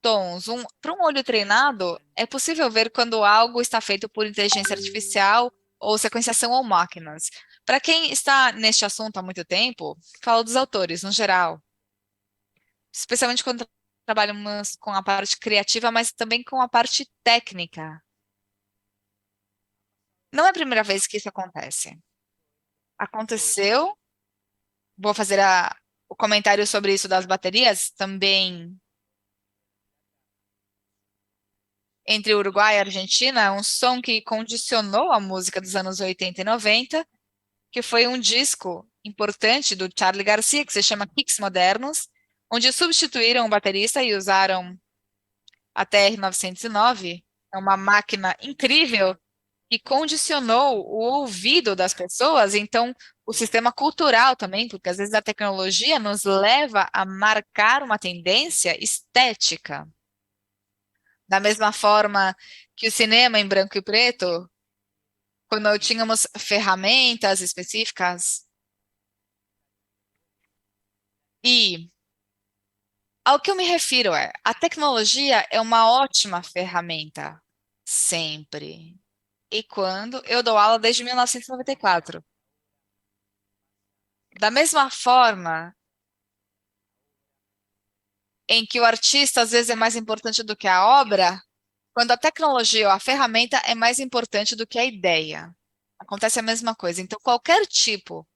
tons. Para um olho treinado, é possível ver quando algo está feito por inteligência artificial ou sequenciação ou máquinas. Para quem está neste assunto há muito tempo, falo dos autores, no geral. Especialmente quando trabalhamos com a parte criativa, mas também com a parte técnica. Não é a primeira vez que isso acontece. Aconteceu, vou fazer o comentário sobre isso das baterias, também entre Uruguai e Argentina, um som que condicionou a música dos anos 80 e 90, que foi um disco importante do Charly Garcia, que se chama Kicks Modernos, onde substituíram o baterista e usaram a TR-909, é uma máquina incrível que condicionou o ouvido das pessoas, então o sistema cultural também, porque às vezes a tecnologia nos leva a marcar uma tendência estética. Da mesma forma que o cinema em branco e preto, quando tínhamos ferramentas específicas. E ao que eu me refiro a tecnologia é uma ótima ferramenta, sempre. E quando eu dou aula desde 1994. Da mesma forma em que o artista às vezes é mais importante do que a obra, quando a tecnologia ou a ferramenta é mais importante do que a ideia. Acontece a mesma coisa. Então, qualquer tipo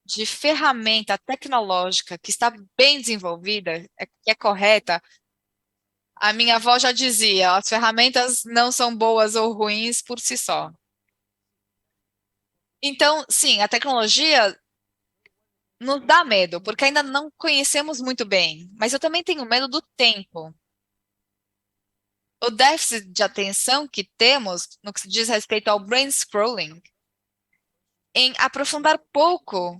de ferramenta tecnológica que está bem desenvolvida, que é correta, a minha avó já dizia, as ferramentas não são boas ou ruins por si só. Então, sim, a tecnologia nos dá medo, porque ainda não conhecemos muito bem, mas eu também tenho medo do tempo. O déficit de atenção que temos no que se diz respeito ao brain scrolling, em aprofundar pouco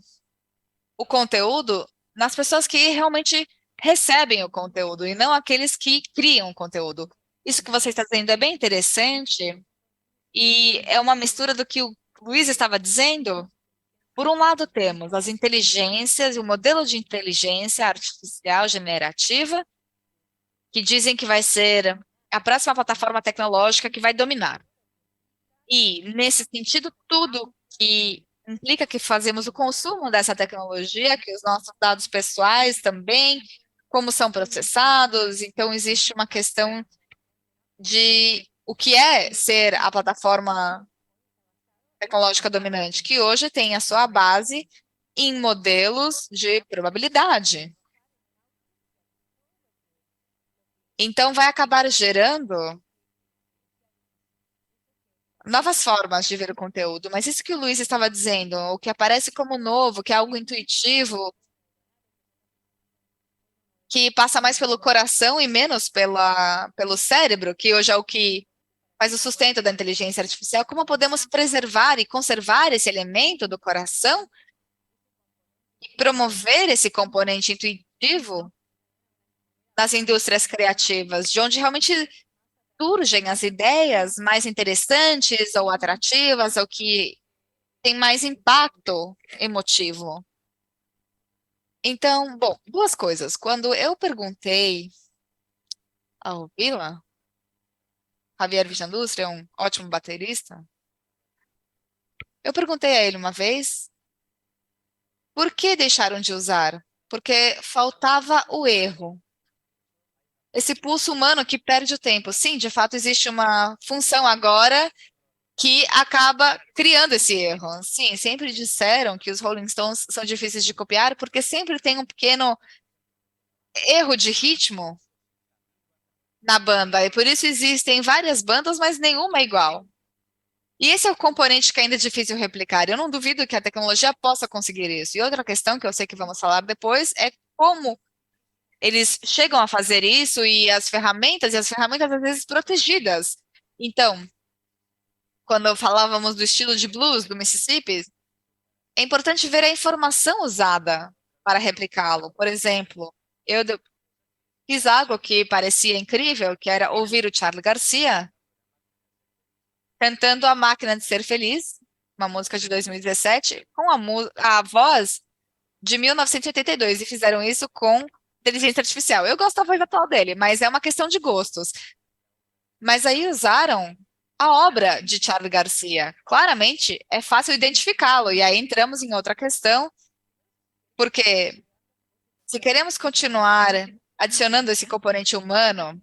o conteúdo nas pessoas que realmente recebem o conteúdo e não aqueles que criam o conteúdo. Isso que você está dizendo é bem interessante e é uma mistura do que o Luiz estava dizendo. Por um lado, temos as inteligências e o modelo de inteligência artificial generativa, que dizem que vai ser a próxima plataforma tecnológica que vai dominar. E, nesse sentido, tudo que implica que fazemos o consumo dessa tecnologia, que os nossos dados pessoais também, como são processados, então existe uma questão de o que é ser a plataforma tecnológica dominante, que hoje tem a sua base em modelos de probabilidade. Então, vai acabar gerando novas formas de ver o conteúdo, mas isso que o Luiz estava dizendo, o que aparece como novo, que é algo intuitivo, que passa mais pelo coração e menos pelo cérebro, que hoje é o que faz o sustento da inteligência artificial, como podemos preservar e conservar esse elemento do coração e promover esse componente intuitivo nas indústrias criativas, de onde realmente surgem as ideias mais interessantes ou atrativas, ou que tem mais impacto emotivo. Então, bom, duas coisas. Quando eu perguntei ao Vila Javier Villandustra, um ótimo baterista, eu perguntei a ele uma vez por que deixaram de usar? Porque faltava o erro. Esse pulso humano que perde o tempo. Sim, de fato, existe uma função agora que acaba criando esse erro. Sim, sempre disseram que os Rolling Stones são difíceis de copiar porque sempre tem um pequeno erro de ritmo na banda. E por isso existem várias bandas, mas nenhuma é igual. E esse é o componente que ainda é difícil replicar. Eu não duvido que a tecnologia possa conseguir isso. E outra questão que eu sei que vamos falar depois é como eles chegam a fazer isso e as ferramentas às vezes protegidas. Então, quando falávamos do estilo de blues do Mississippi, é importante ver a informação usada para replicá-lo. Por exemplo, fiz algo que parecia incrível, que era ouvir o Charlie Garcia cantando A Máquina de Ser Feliz, uma música de 2017, com a voz de 1982, e fizeram isso com inteligência artificial. Eu gosto da voz atual dele, mas é uma questão de gostos. Mas aí usaram a obra de Charlie Garcia. Claramente é fácil identificá-lo, e aí entramos em outra questão, porque se queremos continuar adicionando esse componente humano,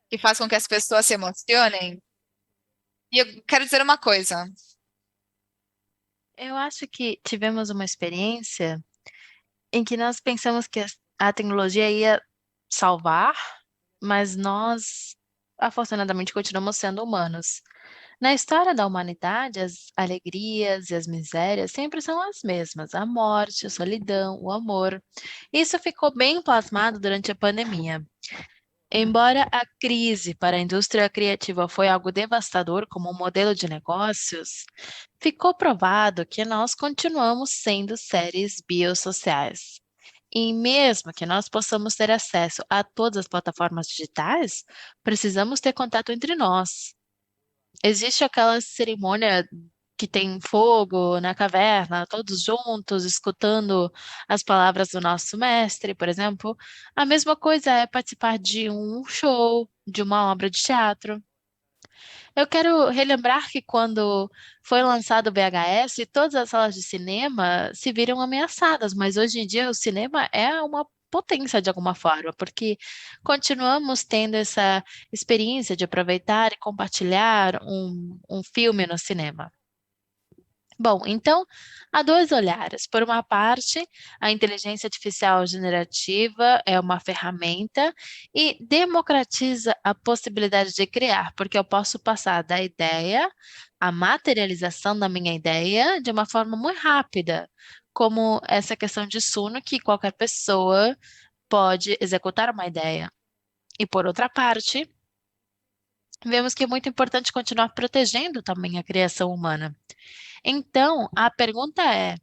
que faz com que as pessoas se emocionem, e eu quero dizer uma coisa. Eu acho que tivemos uma experiência em que nós pensamos que a tecnologia ia salvar, mas nós, afortunadamente, continuamos sendo humanos. Na história da humanidade, as alegrias e as misérias sempre são as mesmas: a morte, a solidão, o amor. Isso ficou bem plasmado durante a pandemia. Embora a crise para a indústria criativa foi algo devastador como um modelo de negócios, ficou provado que nós continuamos sendo seres biosociais. E mesmo que nós possamos ter acesso a todas as plataformas digitais, precisamos ter contato entre nós. Existe aquela cerimônia que tem fogo na caverna, todos juntos, escutando as palavras do nosso mestre, por exemplo. A mesma coisa é participar de um show, de uma obra de teatro. Eu quero relembrar que quando foi lançado o VHS, todas as salas de cinema se viram ameaçadas, mas hoje em dia o cinema é uma potência de alguma forma, porque continuamos tendo essa experiência de aproveitar e compartilhar um filme no cinema. Bom, então, há dois olhares. Por uma parte, a inteligência artificial generativa é uma ferramenta e democratiza a possibilidade de criar, porque eu posso passar da ideia à materialização da minha ideia de uma forma muito rápida, como essa questão de Suno, que qualquer pessoa pode executar uma ideia. E por outra parte, vemos que é muito importante continuar protegendo também a criação humana. Então, a pergunta é: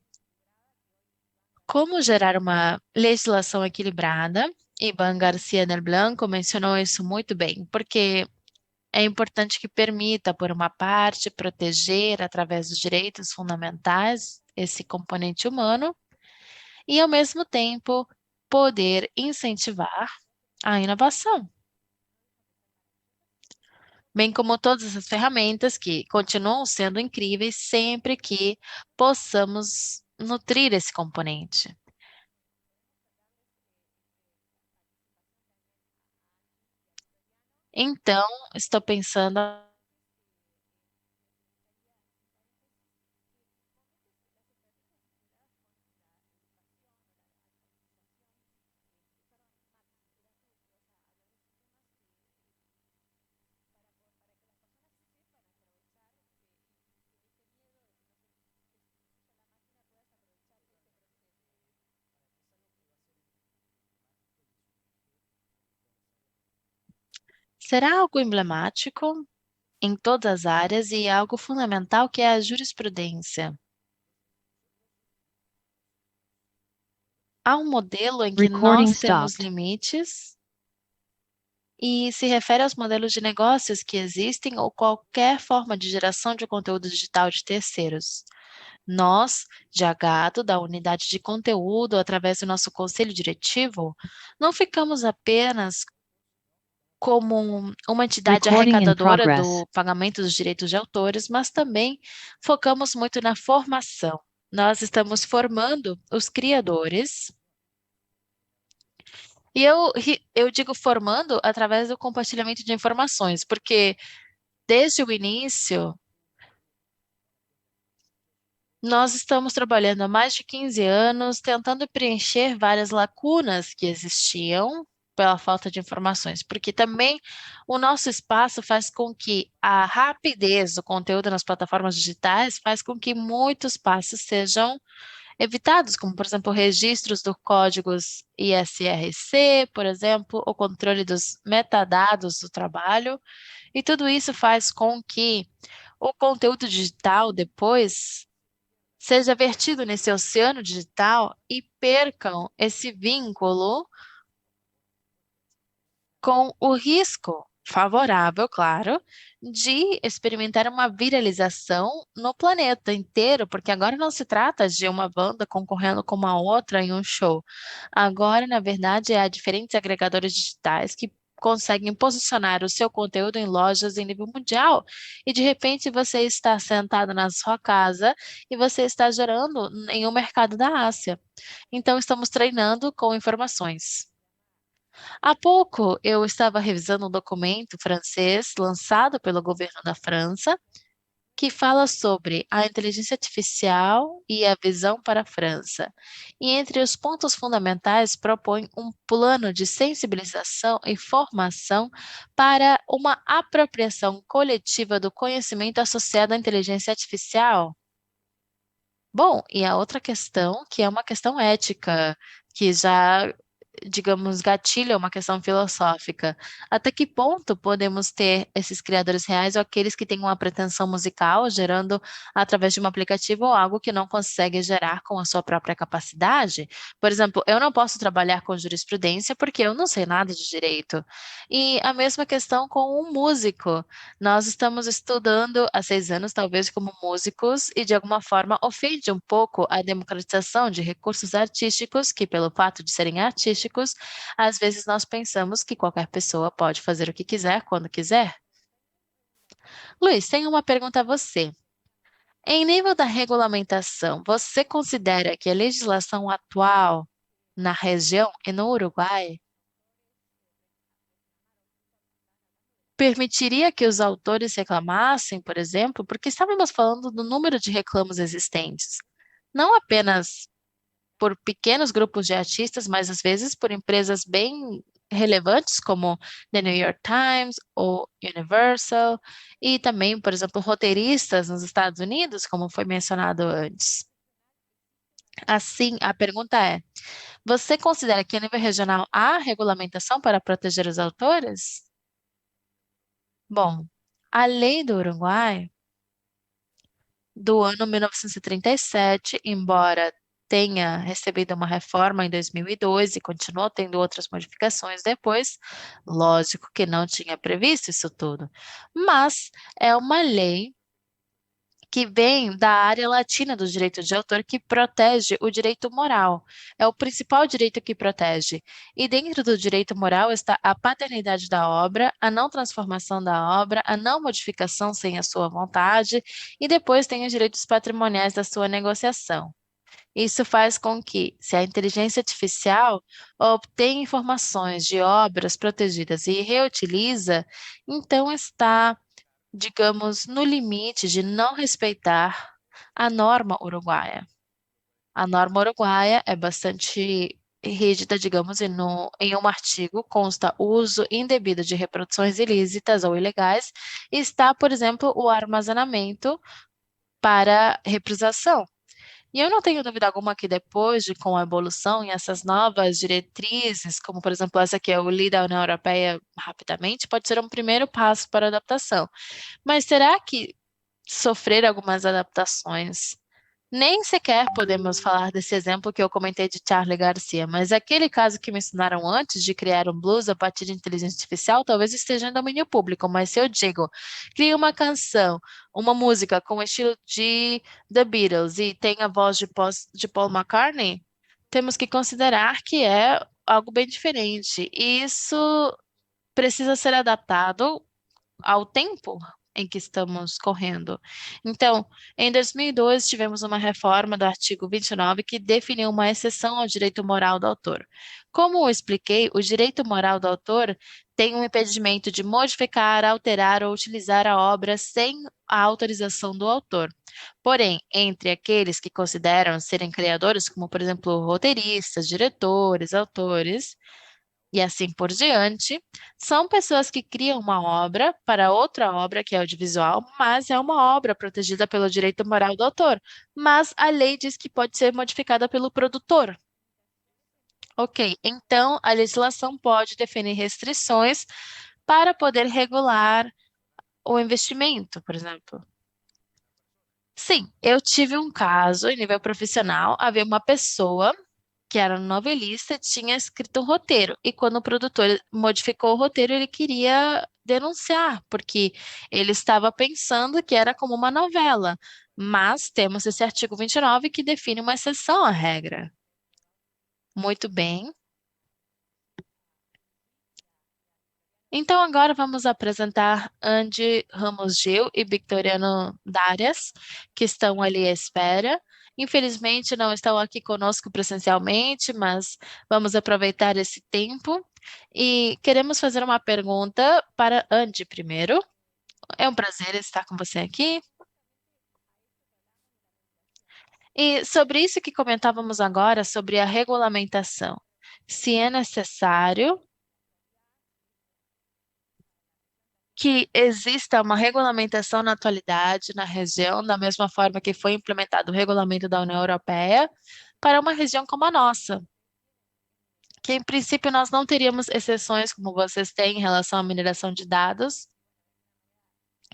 como gerar uma legislação equilibrada? Ivan Garcia del Blanco mencionou isso muito bem, porque é importante que permita, por uma parte, proteger através dos direitos fundamentais esse componente humano e, ao mesmo tempo, poder incentivar a inovação, bem como todas essas ferramentas que continuam sendo incríveis sempre que possamos nutrir esse componente. Então, estou pensando. Será algo emblemático em todas as áreas e algo fundamental que é a jurisprudência. Há um modelo em que Recording nós temos stopped. limites e se refere aos modelos de negócios que existem ou qualquer forma de geração de conteúdo digital de terceiros. Nós, de Agato, da unidade de conteúdo, através do nosso conselho diretivo, não ficamos apenas como uma entidade Recording in arrecadadora progress. do pagamento dos direitos de autores, mas também focamos muito na formação. Nós estamos formando os criadores, e eu digo formando através do compartilhamento de informações, porque desde o início nós estamos trabalhando há mais de 15 anos, tentando preencher várias lacunas que existiam pela falta de informações, porque também o nosso espaço faz com que a rapidez do conteúdo nas plataformas digitais faz com que muitos passos sejam evitados, como, por exemplo, registros dos códigos ISRC, por exemplo, o controle dos metadados do trabalho, e tudo isso faz com que o conteúdo digital depois seja vertido nesse oceano digital e percam esse vínculo com o risco favorável, claro, de experimentar uma viralização no planeta inteiro, porque agora não se trata de uma banda concorrendo com uma outra em um show. Agora, na verdade, há diferentes agregadores digitais que conseguem posicionar o seu conteúdo em lojas em nível mundial. E de repente você está sentado na sua casa e você está gerando em um mercado da Ásia. Então, estamos treinando com informações. Há pouco eu estava revisando um documento francês lançado pelo governo da França, que fala sobre a inteligência artificial e a visão para a França. E entre os pontos fundamentais propõe um plano de sensibilização e formação para uma apropriação coletiva do conhecimento associado à inteligência artificial. Bom, e a outra questão, que é uma questão ética, que já, digamos, gatilha uma questão filosófica. Até que ponto podemos ter esses criadores reais ou aqueles que têm uma pretensão musical, gerando através de um aplicativo ou algo que não consegue gerar com a sua própria capacidade? Por exemplo, eu não posso trabalhar com jurisprudência porque eu não sei nada de direito. E a mesma questão com um músico. Nós estamos estudando há 6 anos, talvez, como músicos, e de alguma forma ofende um pouco a democratização de recursos artísticos, que, pelo fato de serem artísticos, às vezes nós pensamos que qualquer pessoa pode fazer o que quiser, quando quiser. Luiz, tenho uma pergunta a você. Em nível da regulamentação, você considera que a legislação atual na região e no Uruguai permitiria que os autores reclamassem, por exemplo, porque estávamos falando do número de reclamos existentes, não apenas por pequenos grupos de artistas, mas às vezes por empresas bem relevantes como The New York Times ou Universal, e também, por exemplo, roteiristas nos Estados Unidos, como foi mencionado antes. Assim, a pergunta é: você considera que a nível regional há regulamentação para proteger os autores? Bom, a lei do Uruguai do ano 1937, embora tenha recebido uma reforma em 2002 e continuou tendo outras modificações depois, lógico que não tinha previsto isso tudo, mas é uma lei que vem da área latina do direito de autor, que protege o direito moral. É o principal direito que protege. E dentro do direito moral está a paternidade da obra, a não transformação da obra, a não modificação sem a sua vontade, e depois tem os direitos patrimoniais da sua negociação. Isso faz com que, se a inteligência artificial obtém informações de obras protegidas e reutiliza, então está, digamos, no limite de não respeitar a norma uruguaia. A norma uruguaia é bastante rígida, digamos, e em um artigo consta o uso indevido de reproduções ilícitas ou ilegais, e está, por exemplo, o armazenamento para reprisação. E eu não tenho dúvida alguma que depois com a evolução e essas novas diretrizes, como por exemplo essa que eu li da União Europeia rapidamente, pode ser um primeiro passo para a adaptação. Mas será que sofrer algumas adaptações, nem sequer podemos falar desse exemplo que eu comentei de Charlie Garcia, mas aquele caso que mencionaram antes de criar um blues a partir de inteligência artificial talvez esteja em domínio público, mas se eu digo, crie uma canção, uma música com o estilo de The Beatles e tem a voz de Paul McCartney, temos que considerar que é algo bem diferente. E isso precisa ser adaptado ao tempo em que estamos correndo. Então, em 2002, tivemos uma reforma do artigo 29 que definiu uma exceção ao direito moral do autor. Como eu expliquei, o direito moral do autor tem um impedimento de modificar, alterar ou utilizar a obra sem a autorização do autor. Porém, entre aqueles que consideram serem criadores, como por exemplo roteiristas, diretores, autores, e assim por diante, são pessoas que criam uma obra para outra obra que é audiovisual, mas é uma obra protegida pelo direito moral do autor. Mas a lei diz que pode ser modificada pelo produtor. Ok, então a legislação pode definir restrições para poder regular o investimento, por exemplo. Sim, eu tive um caso em nível profissional, havia uma pessoa que era um novelista, tinha escrito um roteiro. E quando o produtor modificou o roteiro, ele queria denunciar, porque ele estava pensando que era como uma novela. Mas temos esse artigo 29 que define uma exceção à regra. Muito bem. Então, agora vamos apresentar Andy Ramos Gil e Victoriano Darias, que estão ali à espera. Infelizmente, não estão aqui conosco presencialmente, mas vamos aproveitar esse tempo. E queremos fazer uma pergunta para Andy primeiro. É um prazer estar com você aqui. E sobre isso que comentávamos agora, sobre a regulamentação. Se é necessário que exista uma regulamentação na atualidade na região, da mesma forma que foi implementado o regulamento da União Europeia, para uma região como a nossa, que em princípio nós não teríamos exceções como vocês têm em relação à mineração de dados,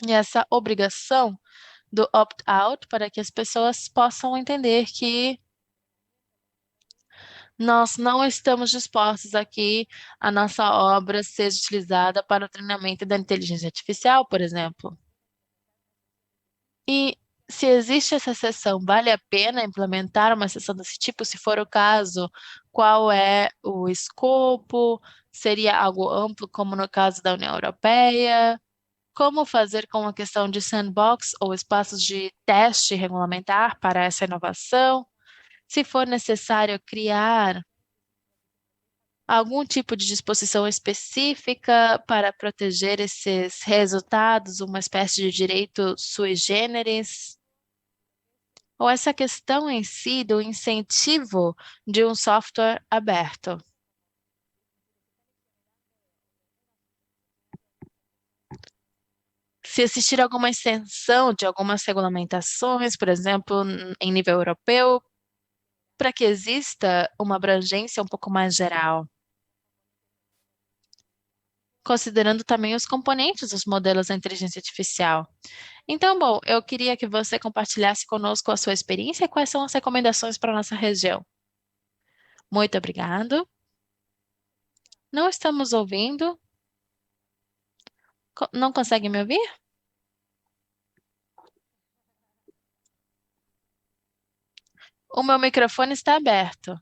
e essa obrigação do opt-out para que as pessoas possam entender que nós não estamos dispostos aqui a nossa obra seja utilizada para o treinamento da inteligência artificial, por exemplo. E se existe essa exceção, vale a pena implementar uma exceção desse tipo? Se for o caso, qual é o escopo? Seria algo amplo, como no caso da União Europeia? Como fazer com a questão de sandbox ou espaços de teste regulamentar para essa inovação? Se for necessário criar algum tipo de disposição específica para proteger esses resultados, uma espécie de direito sui generis? Ou essa questão em si do incentivo de um software aberto? Se existir alguma extensão de algumas regulamentações, por exemplo, em nível europeu, para que exista uma abrangência um pouco mais geral, considerando também os componentes dos modelos da inteligência artificial. Então, bom, eu queria que você compartilhasse conosco a sua experiência e quais são as recomendações para a nossa região. Muito obrigado. Não estamos ouvindo. Não consegue me ouvir? O meu microfone está aberto.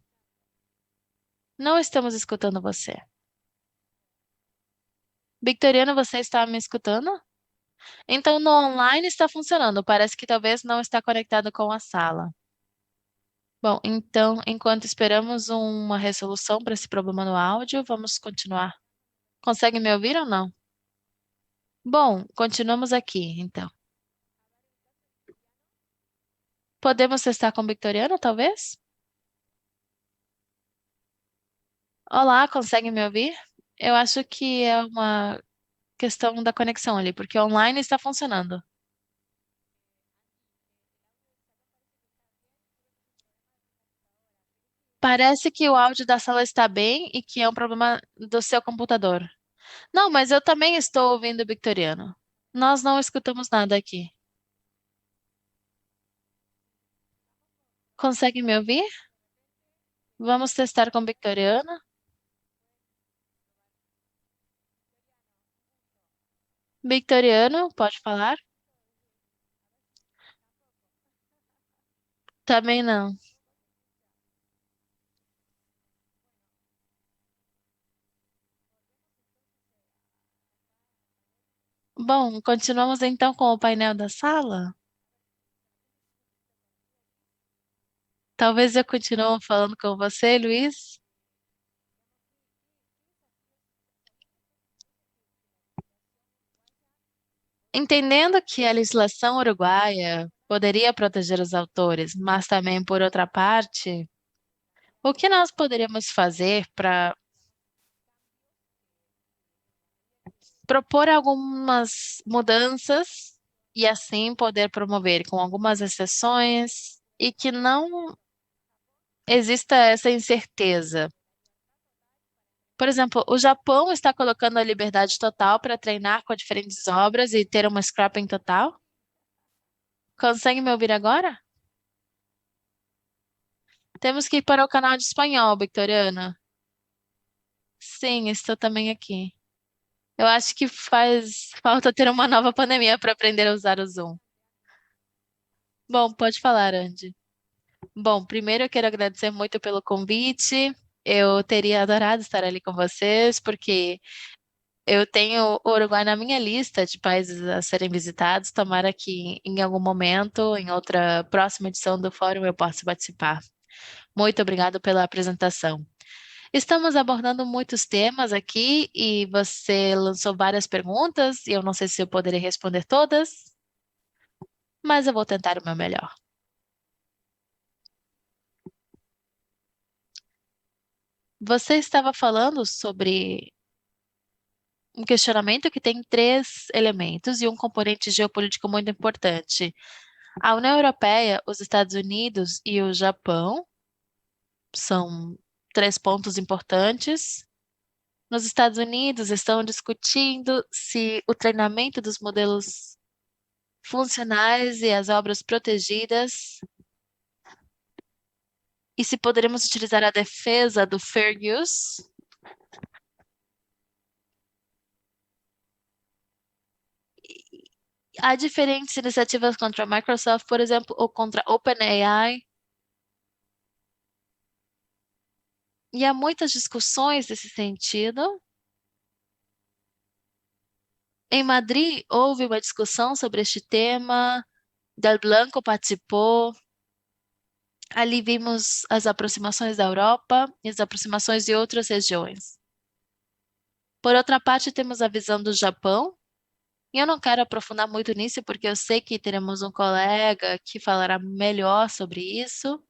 Não estamos escutando você. Victoriano, você está me escutando? Então, no online está funcionando. Parece que talvez não está conectado com a sala. Bom, então, enquanto esperamos uma resolução para esse problema no áudio, vamos continuar. Consegue me ouvir ou não? Bom, continuamos aqui, então. Podemos testar com o Victoriano, talvez? Olá, consegue me ouvir? Eu acho que é uma questão da conexão ali, porque online está funcionando. Parece que o áudio da sala está bem e que é um problema do seu computador. Não, mas eu também estou ouvindo o Victoriano. Nós não escutamos nada aqui. Consegue me ouvir? Vamos testar com o Victoriano. Victoriano, pode falar? Também não. Bom, continuamos então com o painel da sala? Talvez eu continue falando com você, Luiz. Entendendo que a legislação uruguaia poderia proteger os autores, mas também, por outra parte, o que nós poderíamos fazer para propor algumas mudanças e assim poder promover com algumas exceções e que não exista essa incerteza? Por exemplo, o Japão está colocando a liberdade total para treinar com diferentes obras e ter uma scrapping total? Consegue me ouvir agora? Temos que ir para o canal de espanhol, Victoriano. Sim, estou também aqui. Eu acho que faz falta ter uma nova pandemia para aprender a usar o Zoom. Bom, pode falar, Andy. Bom, primeiro eu quero agradecer muito pelo convite. Eu teria adorado estar ali com vocês, porque eu tenho o Uruguai na minha lista de países a serem visitados. Tomara que em algum momento, em outra próxima edição do fórum, eu possa participar. Muito obrigado pela apresentação. Estamos abordando muitos temas aqui e você lançou várias perguntas e eu não sei se eu poderei responder todas, mas eu vou tentar o meu melhor. Você estava falando sobre um questionamento que tem três elementos e um componente geopolítico muito importante. A União Europeia, os Estados Unidos e o Japão são três pontos importantes. Nos Estados Unidos, estão discutindo se o treinamento dos modelos funcionais e as obras protegidas e se poderemos utilizar a defesa do fair use. Há diferentes iniciativas contra a Microsoft, por exemplo, ou contra a OpenAI. E há muitas discussões nesse sentido. Em Madrid, houve uma discussão sobre este tema. Del Blanco participou. Ali vimos as aproximações da Europa e as aproximações de outras regiões. Por outra parte, temos a visão do Japão. E eu não quero aprofundar muito nisso, porque eu sei que teremos um colega que falará melhor sobre isso.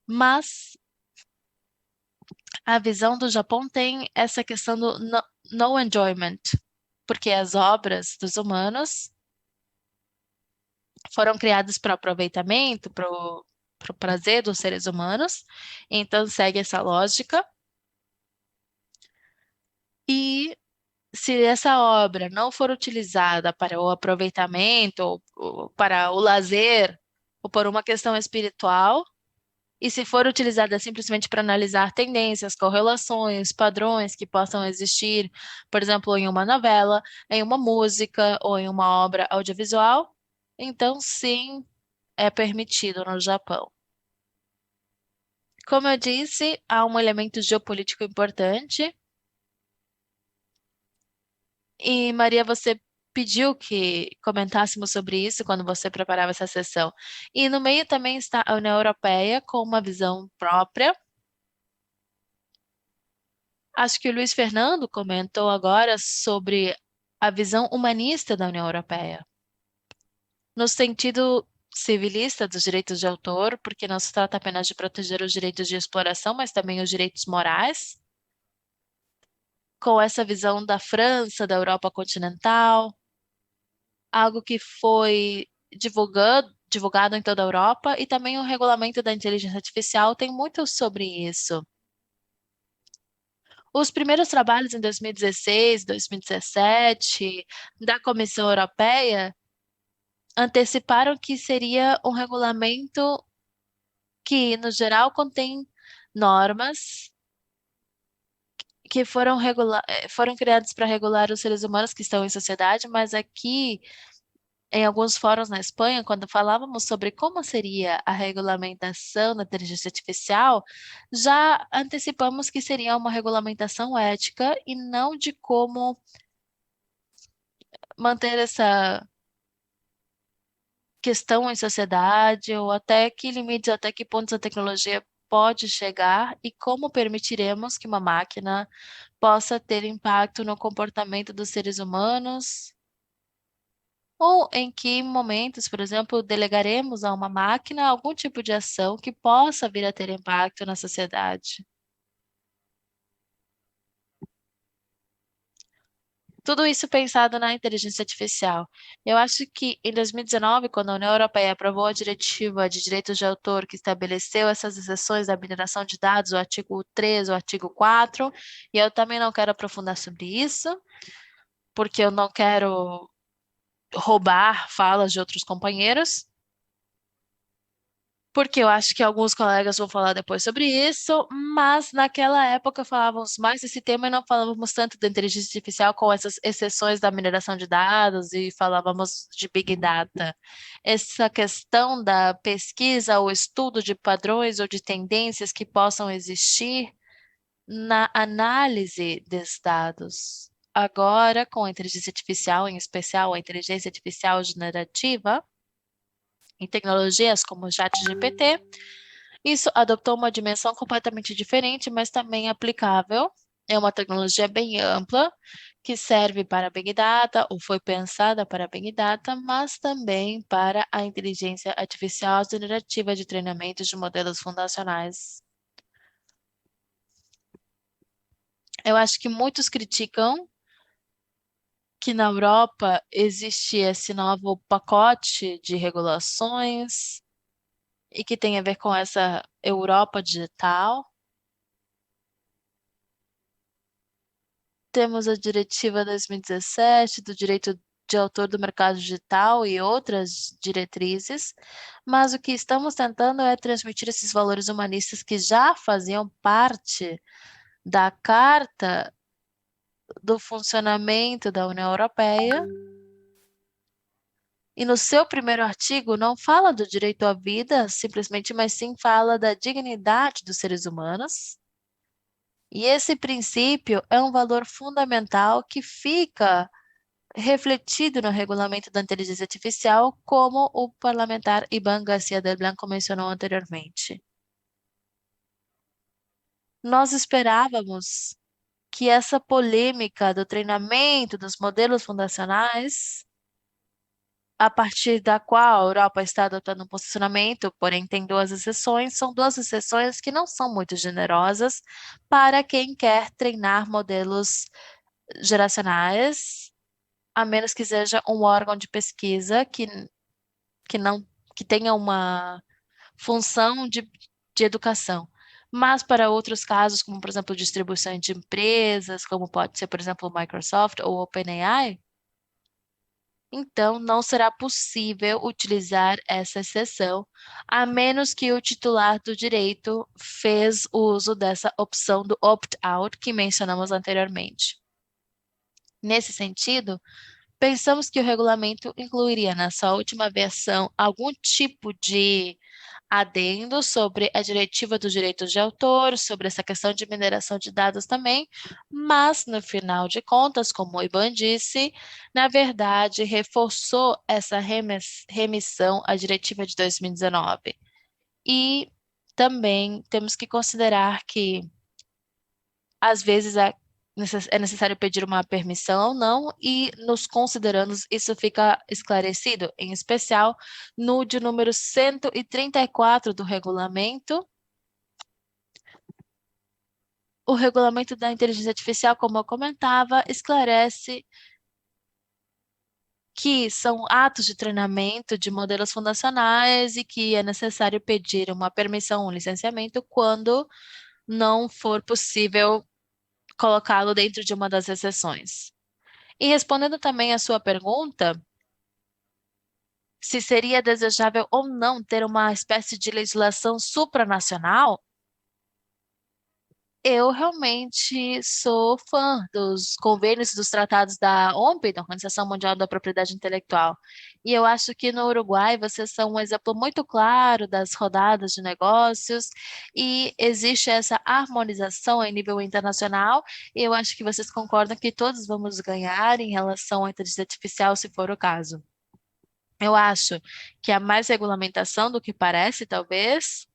Mas a visão do Japão tem essa questão do no enjoyment, porque as obras dos humanos foram criadas para aproveitamento, para o prazer dos seres humanos, então segue essa lógica. E se essa obra não for utilizada para o aproveitamento, ou para o lazer, ou por uma questão espiritual, e se for utilizada simplesmente para analisar tendências, correlações, padrões que possam existir, por exemplo, em uma novela, em uma música ou em uma obra audiovisual, então sim, é permitido no Japão. Como eu disse, há um elemento geopolítico importante. E Maria, você pediu que comentássemos sobre isso quando você preparava essa sessão. E no meio também está a União Europeia com uma visão própria. Acho que o Luiz Fernando comentou agora sobre a visão humanista da União Europeia, no sentido civilista dos direitos de autor, porque não se trata apenas de proteger os direitos de exploração, mas também os direitos morais, com essa visão da França, da Europa continental, algo que foi divulgado em toda a Europa, e também o regulamento da inteligência artificial tem muito sobre isso. Os primeiros trabalhos em 2016, 2017 da Comissão Europeia anteciparam que seria um regulamento que, no geral, contém normas que foram criadas para regular os seres humanos que estão em sociedade, mas aqui em alguns fóruns na Espanha, quando falávamos sobre como seria a regulamentação da inteligência artificial, já antecipamos que seria uma regulamentação ética e não de como manter essa questão em sociedade, ou até que limites, até que pontos a tecnologia pode chegar e como permitiremos que uma máquina possa ter impacto no comportamento dos seres humanos, ou em que momentos, por exemplo, delegaremos a uma máquina algum tipo de ação que possa vir a ter impacto na sociedade. Tudo isso pensado na inteligência artificial. Eu acho que em 2019, quando a União Europeia aprovou a diretiva de direitos de autor que estabeleceu essas exceções da mineração de dados, o artigo 3, o artigo 4, e eu também não quero aprofundar sobre isso, porque eu não quero roubar falas de outros companheiros, porque eu acho que alguns colegas vão falar depois sobre isso, mas naquela época falávamos mais desse tema e não falávamos tanto da inteligência artificial com essas exceções da mineração de dados e falávamos de Big Data. Essa questão da pesquisa ou estudo de padrões ou de tendências que possam existir na análise desses dados. Agora, com a inteligência artificial, em especial a inteligência artificial generativa, em tecnologias como o ChatGPT, isso adotou uma dimensão completamente diferente, mas também aplicável. É uma tecnologia bem ampla, que serve para Big Data, ou foi pensada para Big Data, mas também para a inteligência artificial generativa de treinamento de modelos fundacionais. Eu acho que muitos criticam que na Europa existe esse novo pacote de regulações e que tem a ver com essa Europa digital. Temos a Diretiva 2017 do direito de autor do mercado digital e outras diretrizes, mas o que estamos tentando é transmitir esses valores humanistas que já faziam parte da Carta do Funcionamento da União Europeia. E no seu primeiro artigo não fala do direito à vida, simplesmente, mas sim fala da dignidade dos seres humanos. E esse princípio é um valor fundamental que fica refletido no regulamento da inteligência artificial, como o parlamentar Iván García del Blanco mencionou anteriormente. Nós esperávamos que essa polêmica do treinamento dos modelos fundacionais, a partir da qual a Europa está adotando um posicionamento, porém tem duas exceções, são duas exceções que não são muito generosas para quem quer treinar modelos geracionais, a menos que seja um órgão de pesquisa que não que tenha uma função de educação. Mas para outros casos, como por exemplo distribuição de empresas, como pode ser, por exemplo, o Microsoft ou o OpenAI, então não será possível utilizar essa exceção, a menos que o titular do direito fez uso dessa opção do opt-out que mencionamos anteriormente. Nesse sentido, pensamos que o regulamento incluiria na sua última versão algum tipo de adendo sobre a diretiva dos direitos de autor, sobre essa questão de mineração de dados também, mas no final de contas, como o Iban disse, na verdade reforçou essa remissão à diretiva de 2019. E também temos que considerar que às vezes é necessário pedir uma permissão ou não, e nos considerandos isso fica esclarecido, em especial no de número 134 do regulamento. O regulamento da inteligência artificial, como eu comentava, esclarece que são atos de treinamento de modelos fundacionais e que é necessário pedir uma permissão, um licenciamento, quando não for possível colocá-lo dentro de uma das exceções. E respondendo também a sua pergunta, se seria desejável ou não ter uma espécie de legislação supranacional, eu realmente sou fã dos convênios e dos tratados da OMP, da Organização Mundial da Propriedade Intelectual. E eu acho que no Uruguai vocês são um exemplo muito claro das rodadas de negócios e existe essa harmonização em nível internacional. E eu acho que vocês concordam que todos vamos ganhar em relação à inteligência artificial, se for o caso. Eu acho que há mais regulamentação do que parece, talvez.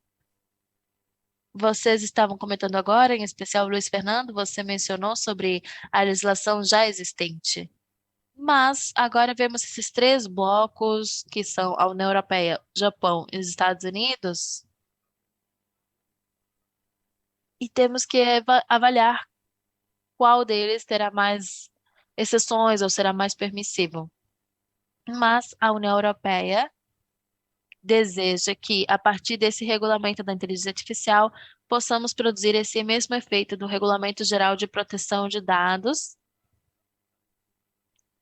Vocês estavam comentando agora, em especial o Luiz Fernando, você mencionou sobre a legislação já existente. Mas agora vemos esses três blocos, que são a União Europeia, Japão e os Estados Unidos, e temos que avaliar qual deles terá mais exceções ou será mais permissivo. Mas a União Europeia deseja que, a partir desse regulamento da inteligência artificial, possamos produzir esse mesmo efeito do Regulamento Geral de Proteção de Dados,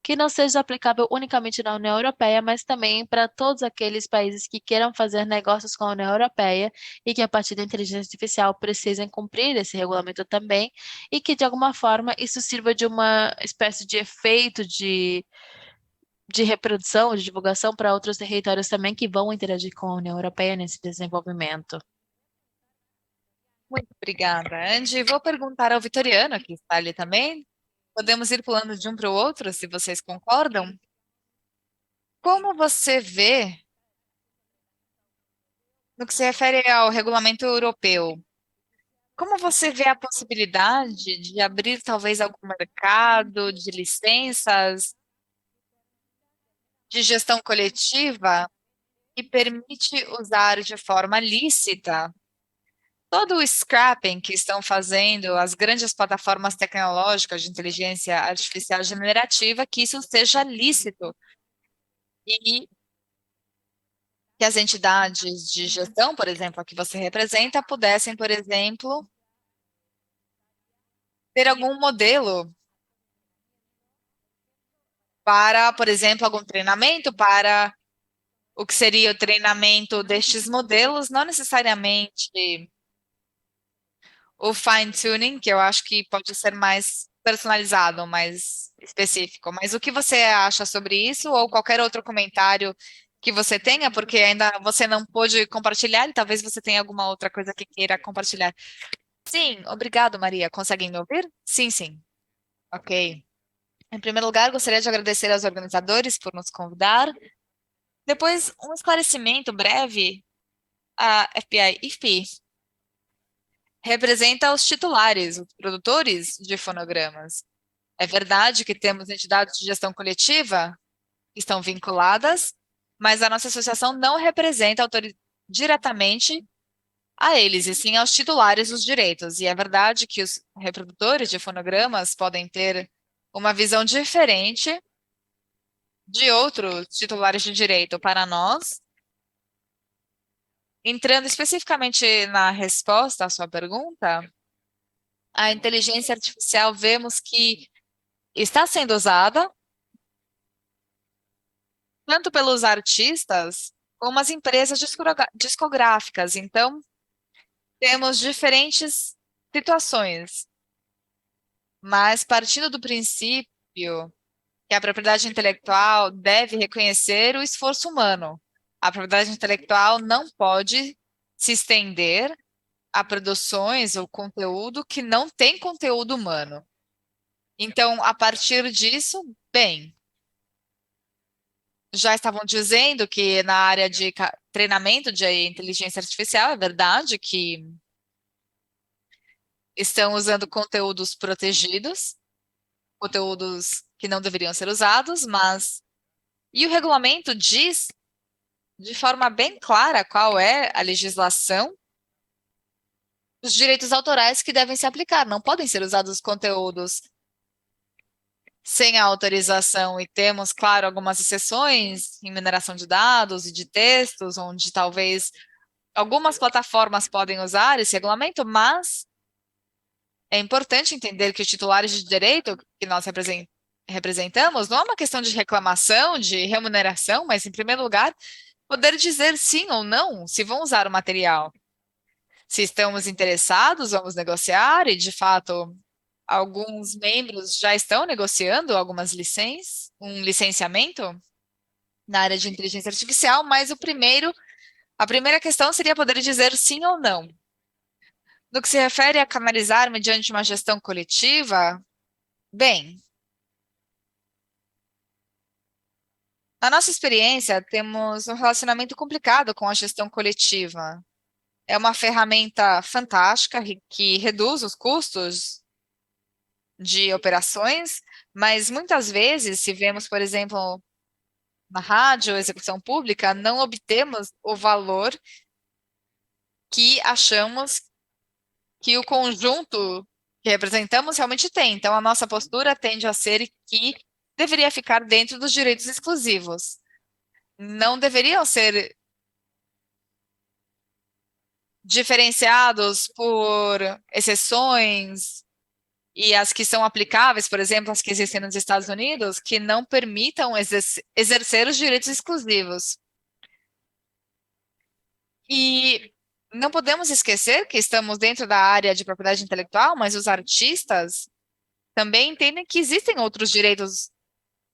que não seja aplicável unicamente na União Europeia, mas também para todos aqueles países que queiram fazer negócios com a União Europeia e que, a partir da inteligência artificial, precisem cumprir esse regulamento também, e que, de alguma forma, isso sirva de uma espécie de efeito de reprodução, de divulgação para outros territórios também que vão interagir com a União Europeia nesse desenvolvimento. Muito obrigada, Andy. Vou perguntar ao Vitoriano, que está ali também. Podemos ir pulando de um para o outro, se vocês concordam. Como você vê, no que se refere ao regulamento europeu, como você vê a possibilidade de abrir talvez algum mercado de licenças de gestão coletiva que permite usar de forma lícita todo o scrapping que estão fazendo as grandes plataformas tecnológicas de inteligência artificial generativa, que isso seja lícito e que as entidades de gestão, por exemplo, a que você representa, pudessem, por exemplo, ter algum modelo para, por exemplo, algum treinamento para o que seria o treinamento destes modelos, não necessariamente o fine-tuning, que eu acho que pode ser mais personalizado, mais específico. Mas o que você acha sobre isso ou qualquer outro comentário que você tenha, porque ainda você não pôde compartilhar e talvez você tenha alguma outra coisa que queira compartilhar. Sim, obrigado, Maria. Conseguem me ouvir? Sim, sim. Ok. Em primeiro lugar, gostaria de agradecer aos organizadores por nos convidar. Depois, um esclarecimento breve. A FBI-IFP representa os titulares, os produtores de fonogramas. É verdade que temos entidades de gestão coletiva que estão vinculadas, mas a nossa associação não representa diretamente a eles, e sim aos titulares dos direitos. E é verdade que os reprodutores de fonogramas podem ter uma visão diferente de outros titulares de direito. Para nós, entrando especificamente na resposta à sua pergunta, a inteligência artificial vemos que está sendo usada tanto pelos artistas como as empresas discográficas. Então, temos diferentes situações, mas partindo do princípio que a propriedade intelectual deve reconhecer o esforço humano. A propriedade intelectual não pode se estender a produções ou conteúdo que não tem conteúdo humano. Então, a partir disso, bem, já estavam dizendo que na área de treinamento de inteligência artificial, é verdade que estão usando conteúdos protegidos, conteúdos que não deveriam ser usados, mas... E o regulamento diz de forma bem clara qual é a legislação dos direitos autorais que devem se aplicar. Não podem ser usados conteúdos sem a autorização, e temos, claro, algumas exceções em mineração de dados e de textos, onde talvez algumas plataformas podem usar esse regulamento, mas é importante entender que os titulares de direito que nós representamos não é uma questão de reclamação, de remuneração, mas, em primeiro lugar, poder dizer sim ou não se vão usar o material. Se estamos interessados, vamos negociar, e de fato, alguns membros já estão negociando um licenciamento na área de inteligência artificial, mas a primeira questão seria poder dizer sim ou não. No que se refere a canalizar mediante uma gestão coletiva, bem, na nossa experiência, temos um relacionamento complicado com a gestão coletiva. É uma ferramenta fantástica que reduz os custos de operações, mas muitas vezes, se vemos, por exemplo, na rádio, execução pública, não obtemos o valor que achamos que o conjunto que representamos realmente tem. Então, a nossa postura tende a ser que deveria ficar dentro dos direitos exclusivos. Não deveriam ser diferenciados por exceções e as que são aplicáveis, por exemplo, as que existem nos Estados Unidos, que não permitam exercer os direitos exclusivos. E não podemos esquecer que estamos dentro da área de propriedade intelectual, mas os artistas também entendem que existem outros direitos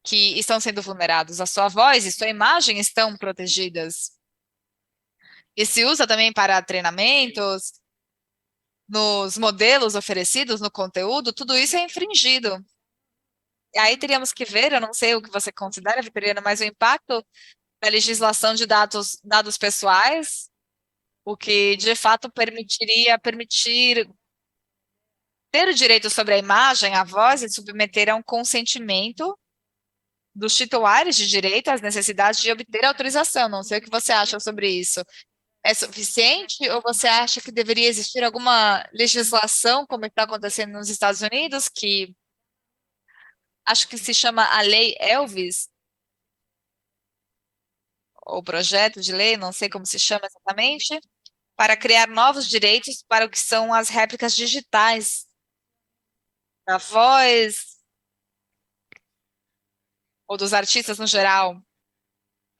que estão sendo vulnerados. A sua voz e sua imagem estão protegidas. E se usa também para treinamentos, nos modelos oferecidos, no conteúdo, tudo isso é infringido. E aí teríamos que ver, eu não sei o que você considera, Vitoriana, mas o impacto da legislação de dados pessoais, o que de fato permitir ter o direito sobre a imagem, a voz e submeter a um consentimento dos titulares de direito às necessidades de obter autorização. Não sei o que você acha sobre isso. É suficiente ou você acha que deveria existir alguma legislação, como está acontecendo nos Estados Unidos, que acho que se chama a Lei Elvis, ou projeto de lei, não sei como se chama exatamente, para criar novos direitos para o que são as réplicas digitais da voz ou dos artistas no geral?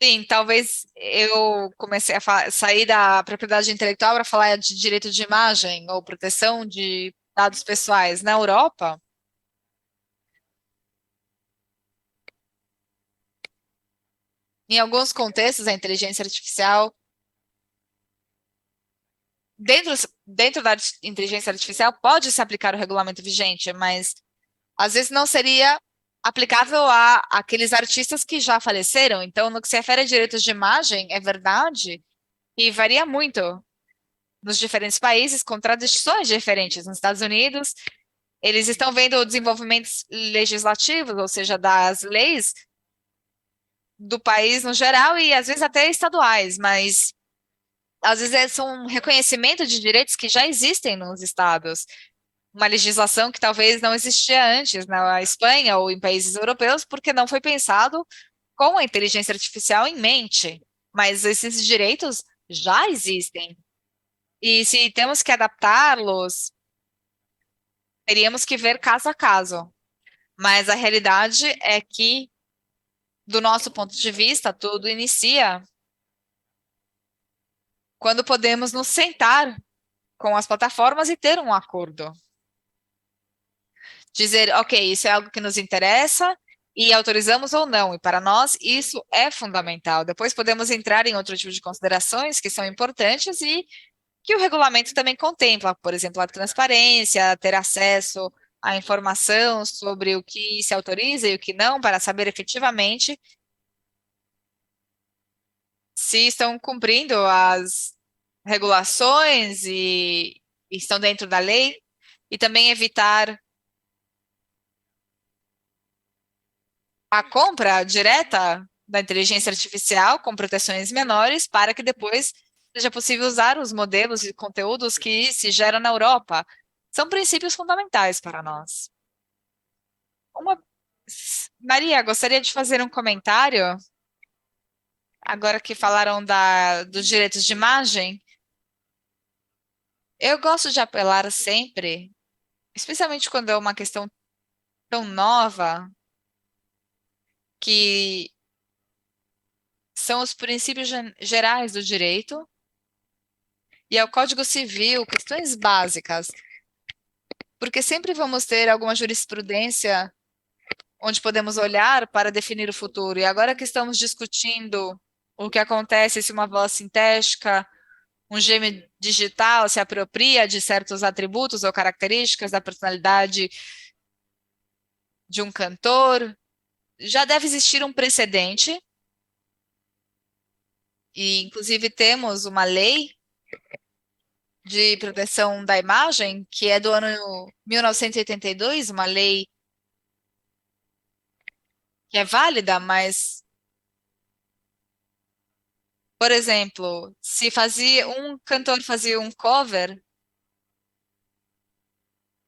Sim, talvez eu comecei a sair da propriedade intelectual para falar de direito de imagem ou proteção de dados pessoais. Na Europa, em alguns contextos, a inteligência artificial, dentro da inteligência artificial, pode se aplicar o regulamento vigente, mas às vezes não seria aplicável a aqueles artistas que já faleceram. Então, no que se refere a direitos de imagem, é verdade e varia muito nos diferentes países, com tradições diferentes. Nos Estados Unidos, eles estão vendo desenvolvimentos legislativos, ou seja, das leis do país no geral e às vezes até estaduais, mas às vezes são um reconhecimento de direitos que já existem nos estados. Uma legislação que talvez não existia antes na Espanha ou em países europeus, porque não foi pensado com a inteligência artificial em mente. Mas esses direitos já existem. E se temos que adaptá-los, teríamos que ver caso a caso. Mas a realidade é que, do nosso ponto de vista, tudo inicia quando podemos nos sentar com as plataformas e ter um acordo. Dizer, ok, isso é algo que nos interessa e autorizamos ou não. E para nós, isso é fundamental. Depois podemos entrar em outro tipo de considerações que são importantes e que o regulamento também contempla, por exemplo, a transparência, ter acesso à informação sobre o que se autoriza e o que não, para saber efetivamente se estão cumprindo as regulações e estão dentro da lei, e também evitar a compra direta da inteligência artificial com proteções menores para que depois seja possível usar os modelos e conteúdos que se geram na Europa. São princípios fundamentais para nós. Maria, gostaria de fazer um comentário, agora que falaram dos direitos de imagem. Eu gosto de apelar sempre, especialmente quando é uma questão tão nova, que são os princípios gerais do direito e ao Código Civil, questões básicas, porque sempre vamos ter alguma jurisprudência onde podemos olhar para definir o futuro. E agora que estamos discutindo o que acontece se uma voz sintética, um gêmeo digital se apropria de certos atributos ou características da personalidade de um cantor, já deve existir um precedente, e inclusive temos uma lei de proteção da imagem, que é do ano 1982, uma lei que é válida, mas, por exemplo, se um cantor fazia um cover,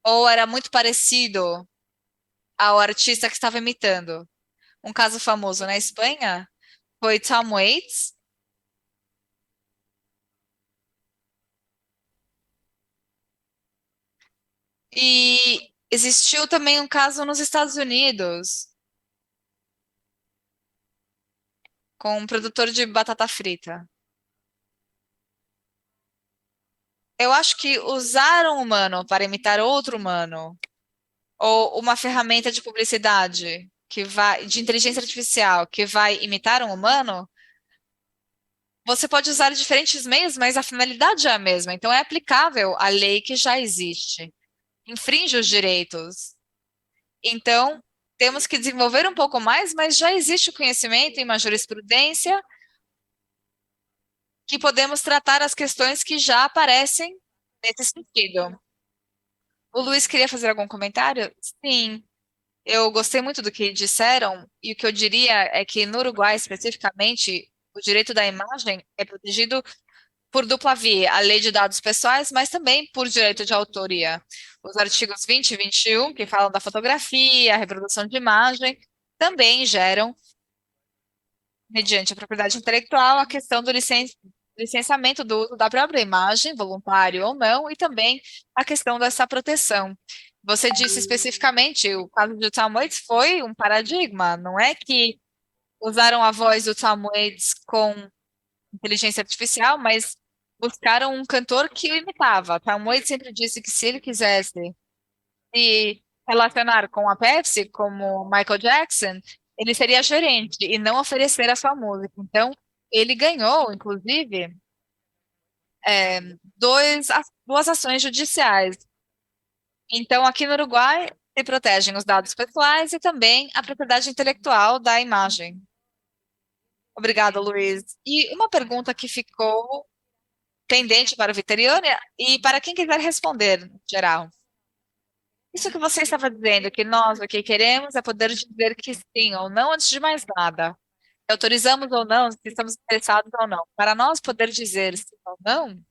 ou era muito parecido ao artista que estava imitando. Um caso famoso na Espanha foi Tom Waits, e existiu também um caso nos Estados Unidos com um produtor de batata frita. Eu acho que usar um humano para imitar outro humano, ou uma ferramenta de publicidade de inteligência artificial que vai imitar um humano, você pode usar diferentes meios, mas a finalidade é a mesma. Então é aplicável a lei que já existe. Infringe os direitos. Então, temos que desenvolver um pouco mais, mas já existe o conhecimento e uma jurisprudência que podemos tratar as questões que já aparecem nesse sentido. O Luiz queria fazer algum comentário? Sim, eu gostei muito do que disseram, e o que eu diria é que no Uruguai, especificamente, o direito da imagem é protegido por dupla via, a lei de dados pessoais, mas também por direito de autoria. Os artigos 20 e 21, que falam da fotografia, a reprodução de imagem, também geram, mediante a propriedade intelectual, a questão do licenciamento do uso da própria imagem, voluntário ou não, e também a questão dessa proteção. Você disse especificamente, o caso de Tom Waits foi um paradigma, não é que usaram a voz do Tom Waits com inteligência artificial, mas buscaram um cantor que o imitava. Tom Waits sempre disse que se ele quisesse se relacionar com a Pepsi, como Michael Jackson, ele seria gerente e não oferecer a sua música. Então, ele ganhou, inclusive, é, duas ações judiciais. Então, aqui no Uruguai, se protegem os dados pessoais e também a propriedade intelectual da imagem. Obrigada, Luiz. E uma pergunta que ficou pendente para o Vitoriano e para quem quiser responder, no geral. Isso que você estava dizendo, que nós o que queremos é poder dizer que sim ou não antes de mais nada. Se autorizamos ou não, se estamos interessados ou não. Para nós poder dizer sim ou não,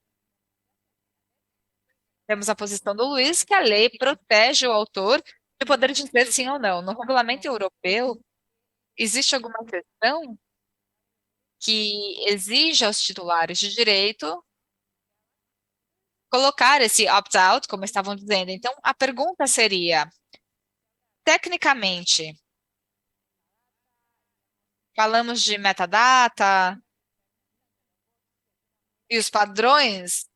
temos a posição do Luiz, que a lei protege o autor de poder dizer sim ou não. No regulamento europeu, existe alguma questão que exige aos titulares de direito colocar esse opt-out, como estavam dizendo. Então, a pergunta seria, tecnicamente, falamos de metadata e os padrões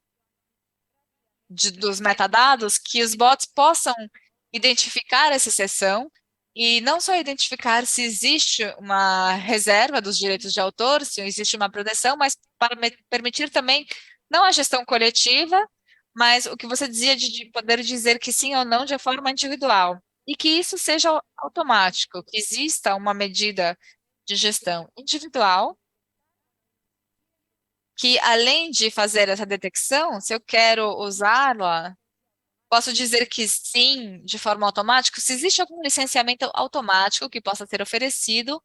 dos metadados, que os bots possam identificar essa exceção e não só identificar se existe uma reserva dos direitos de autor, se existe uma proteção, mas para permitir também não a gestão coletiva, mas o que você dizia de poder dizer que sim ou não de forma individual. E que isso seja automático, que exista uma medida de gestão individual, que além de fazer essa detecção, se eu quero usá-la, posso dizer que sim, de forma automática, se existe algum licenciamento automático que possa ser oferecido,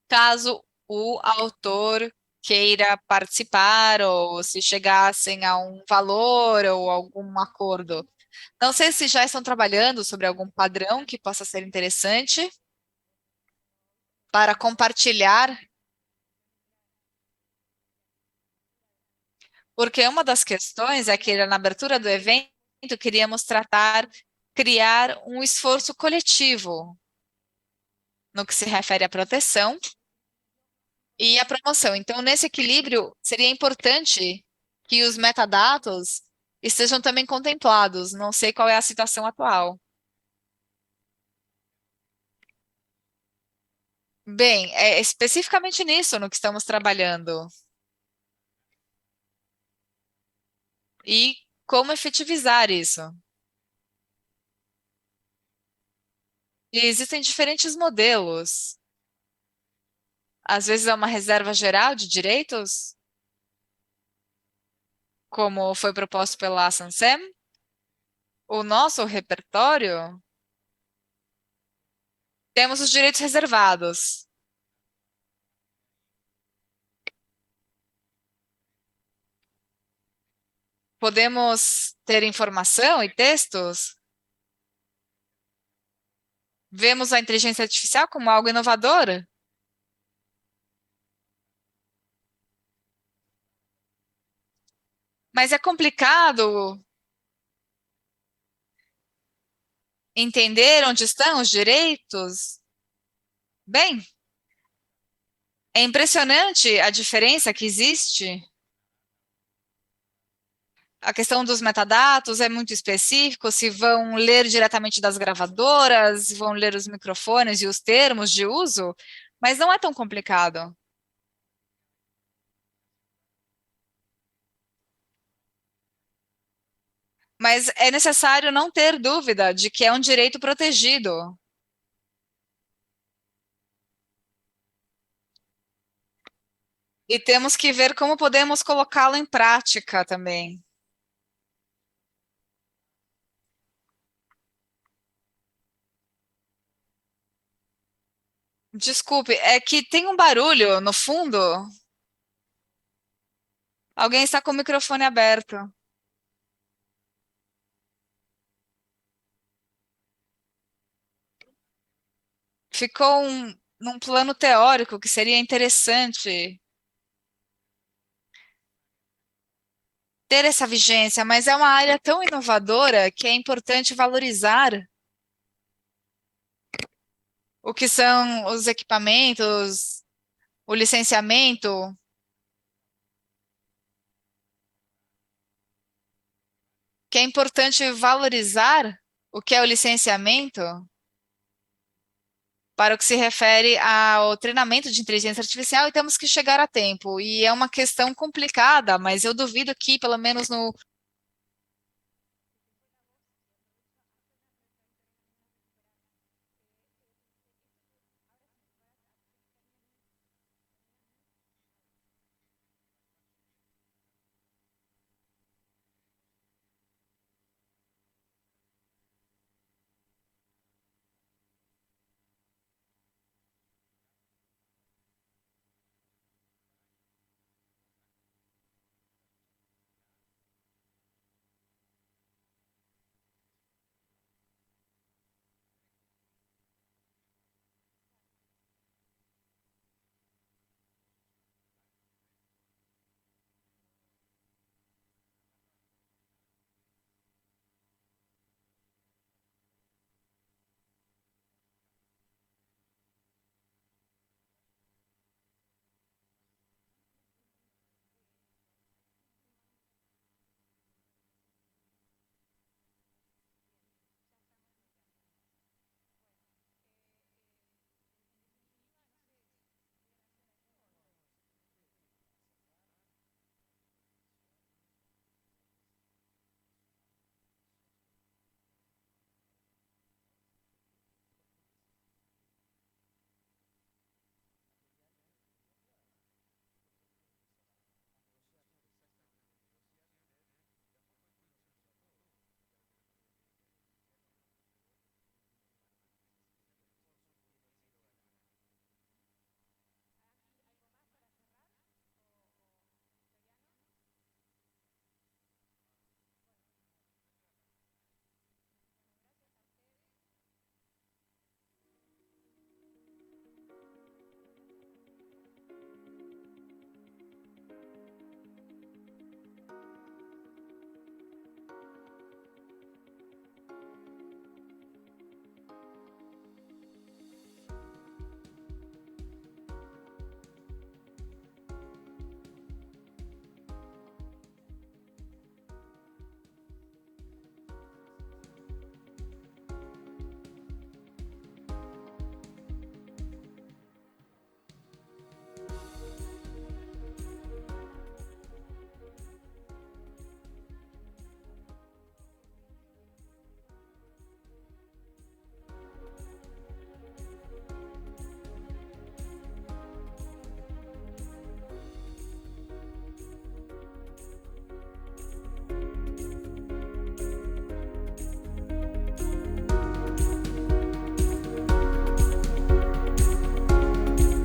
caso o autor queira participar ou se chegassem a um valor ou algum acordo. Não sei se já estão trabalhando sobre algum padrão que possa ser interessante para compartilhar, porque uma das questões é que na abertura do evento queríamos criar um esforço coletivo no que se refere à proteção e à promoção. Então, nesse equilíbrio, seria importante que os metadados estejam também contemplados. Não sei qual é a situação atual. Bem, é especificamente nisso no que estamos trabalhando. E como efetivizar isso? E existem diferentes modelos. Às vezes é uma reserva geral de direitos, como foi proposto pela SANSEM. O nosso repertório, temos os direitos reservados. Podemos ter informação e textos. Vemos a inteligência artificial como algo inovador. Mas é complicado entender onde estão os direitos. Bem, é impressionante a diferença que existe. A questão dos metadados é muito específico, se vão ler diretamente das gravadoras, vão ler os microfones e os termos de uso, mas não é tão complicado. Mas é necessário não ter dúvida de que é um direito protegido. E temos que ver como podemos colocá-lo em prática também. Desculpe, é que tem um barulho no fundo. Alguém está com o microfone aberto. Ficou num plano teórico que seria interessante ter essa vigência, mas é uma área tão inovadora que é importante valorizar o que são os equipamentos, o licenciamento. Que é importante valorizar o que é o licenciamento para o que se refere ao treinamento de inteligência artificial e temos que chegar a tempo. E é uma questão complicada, mas eu duvido que, pelo menos no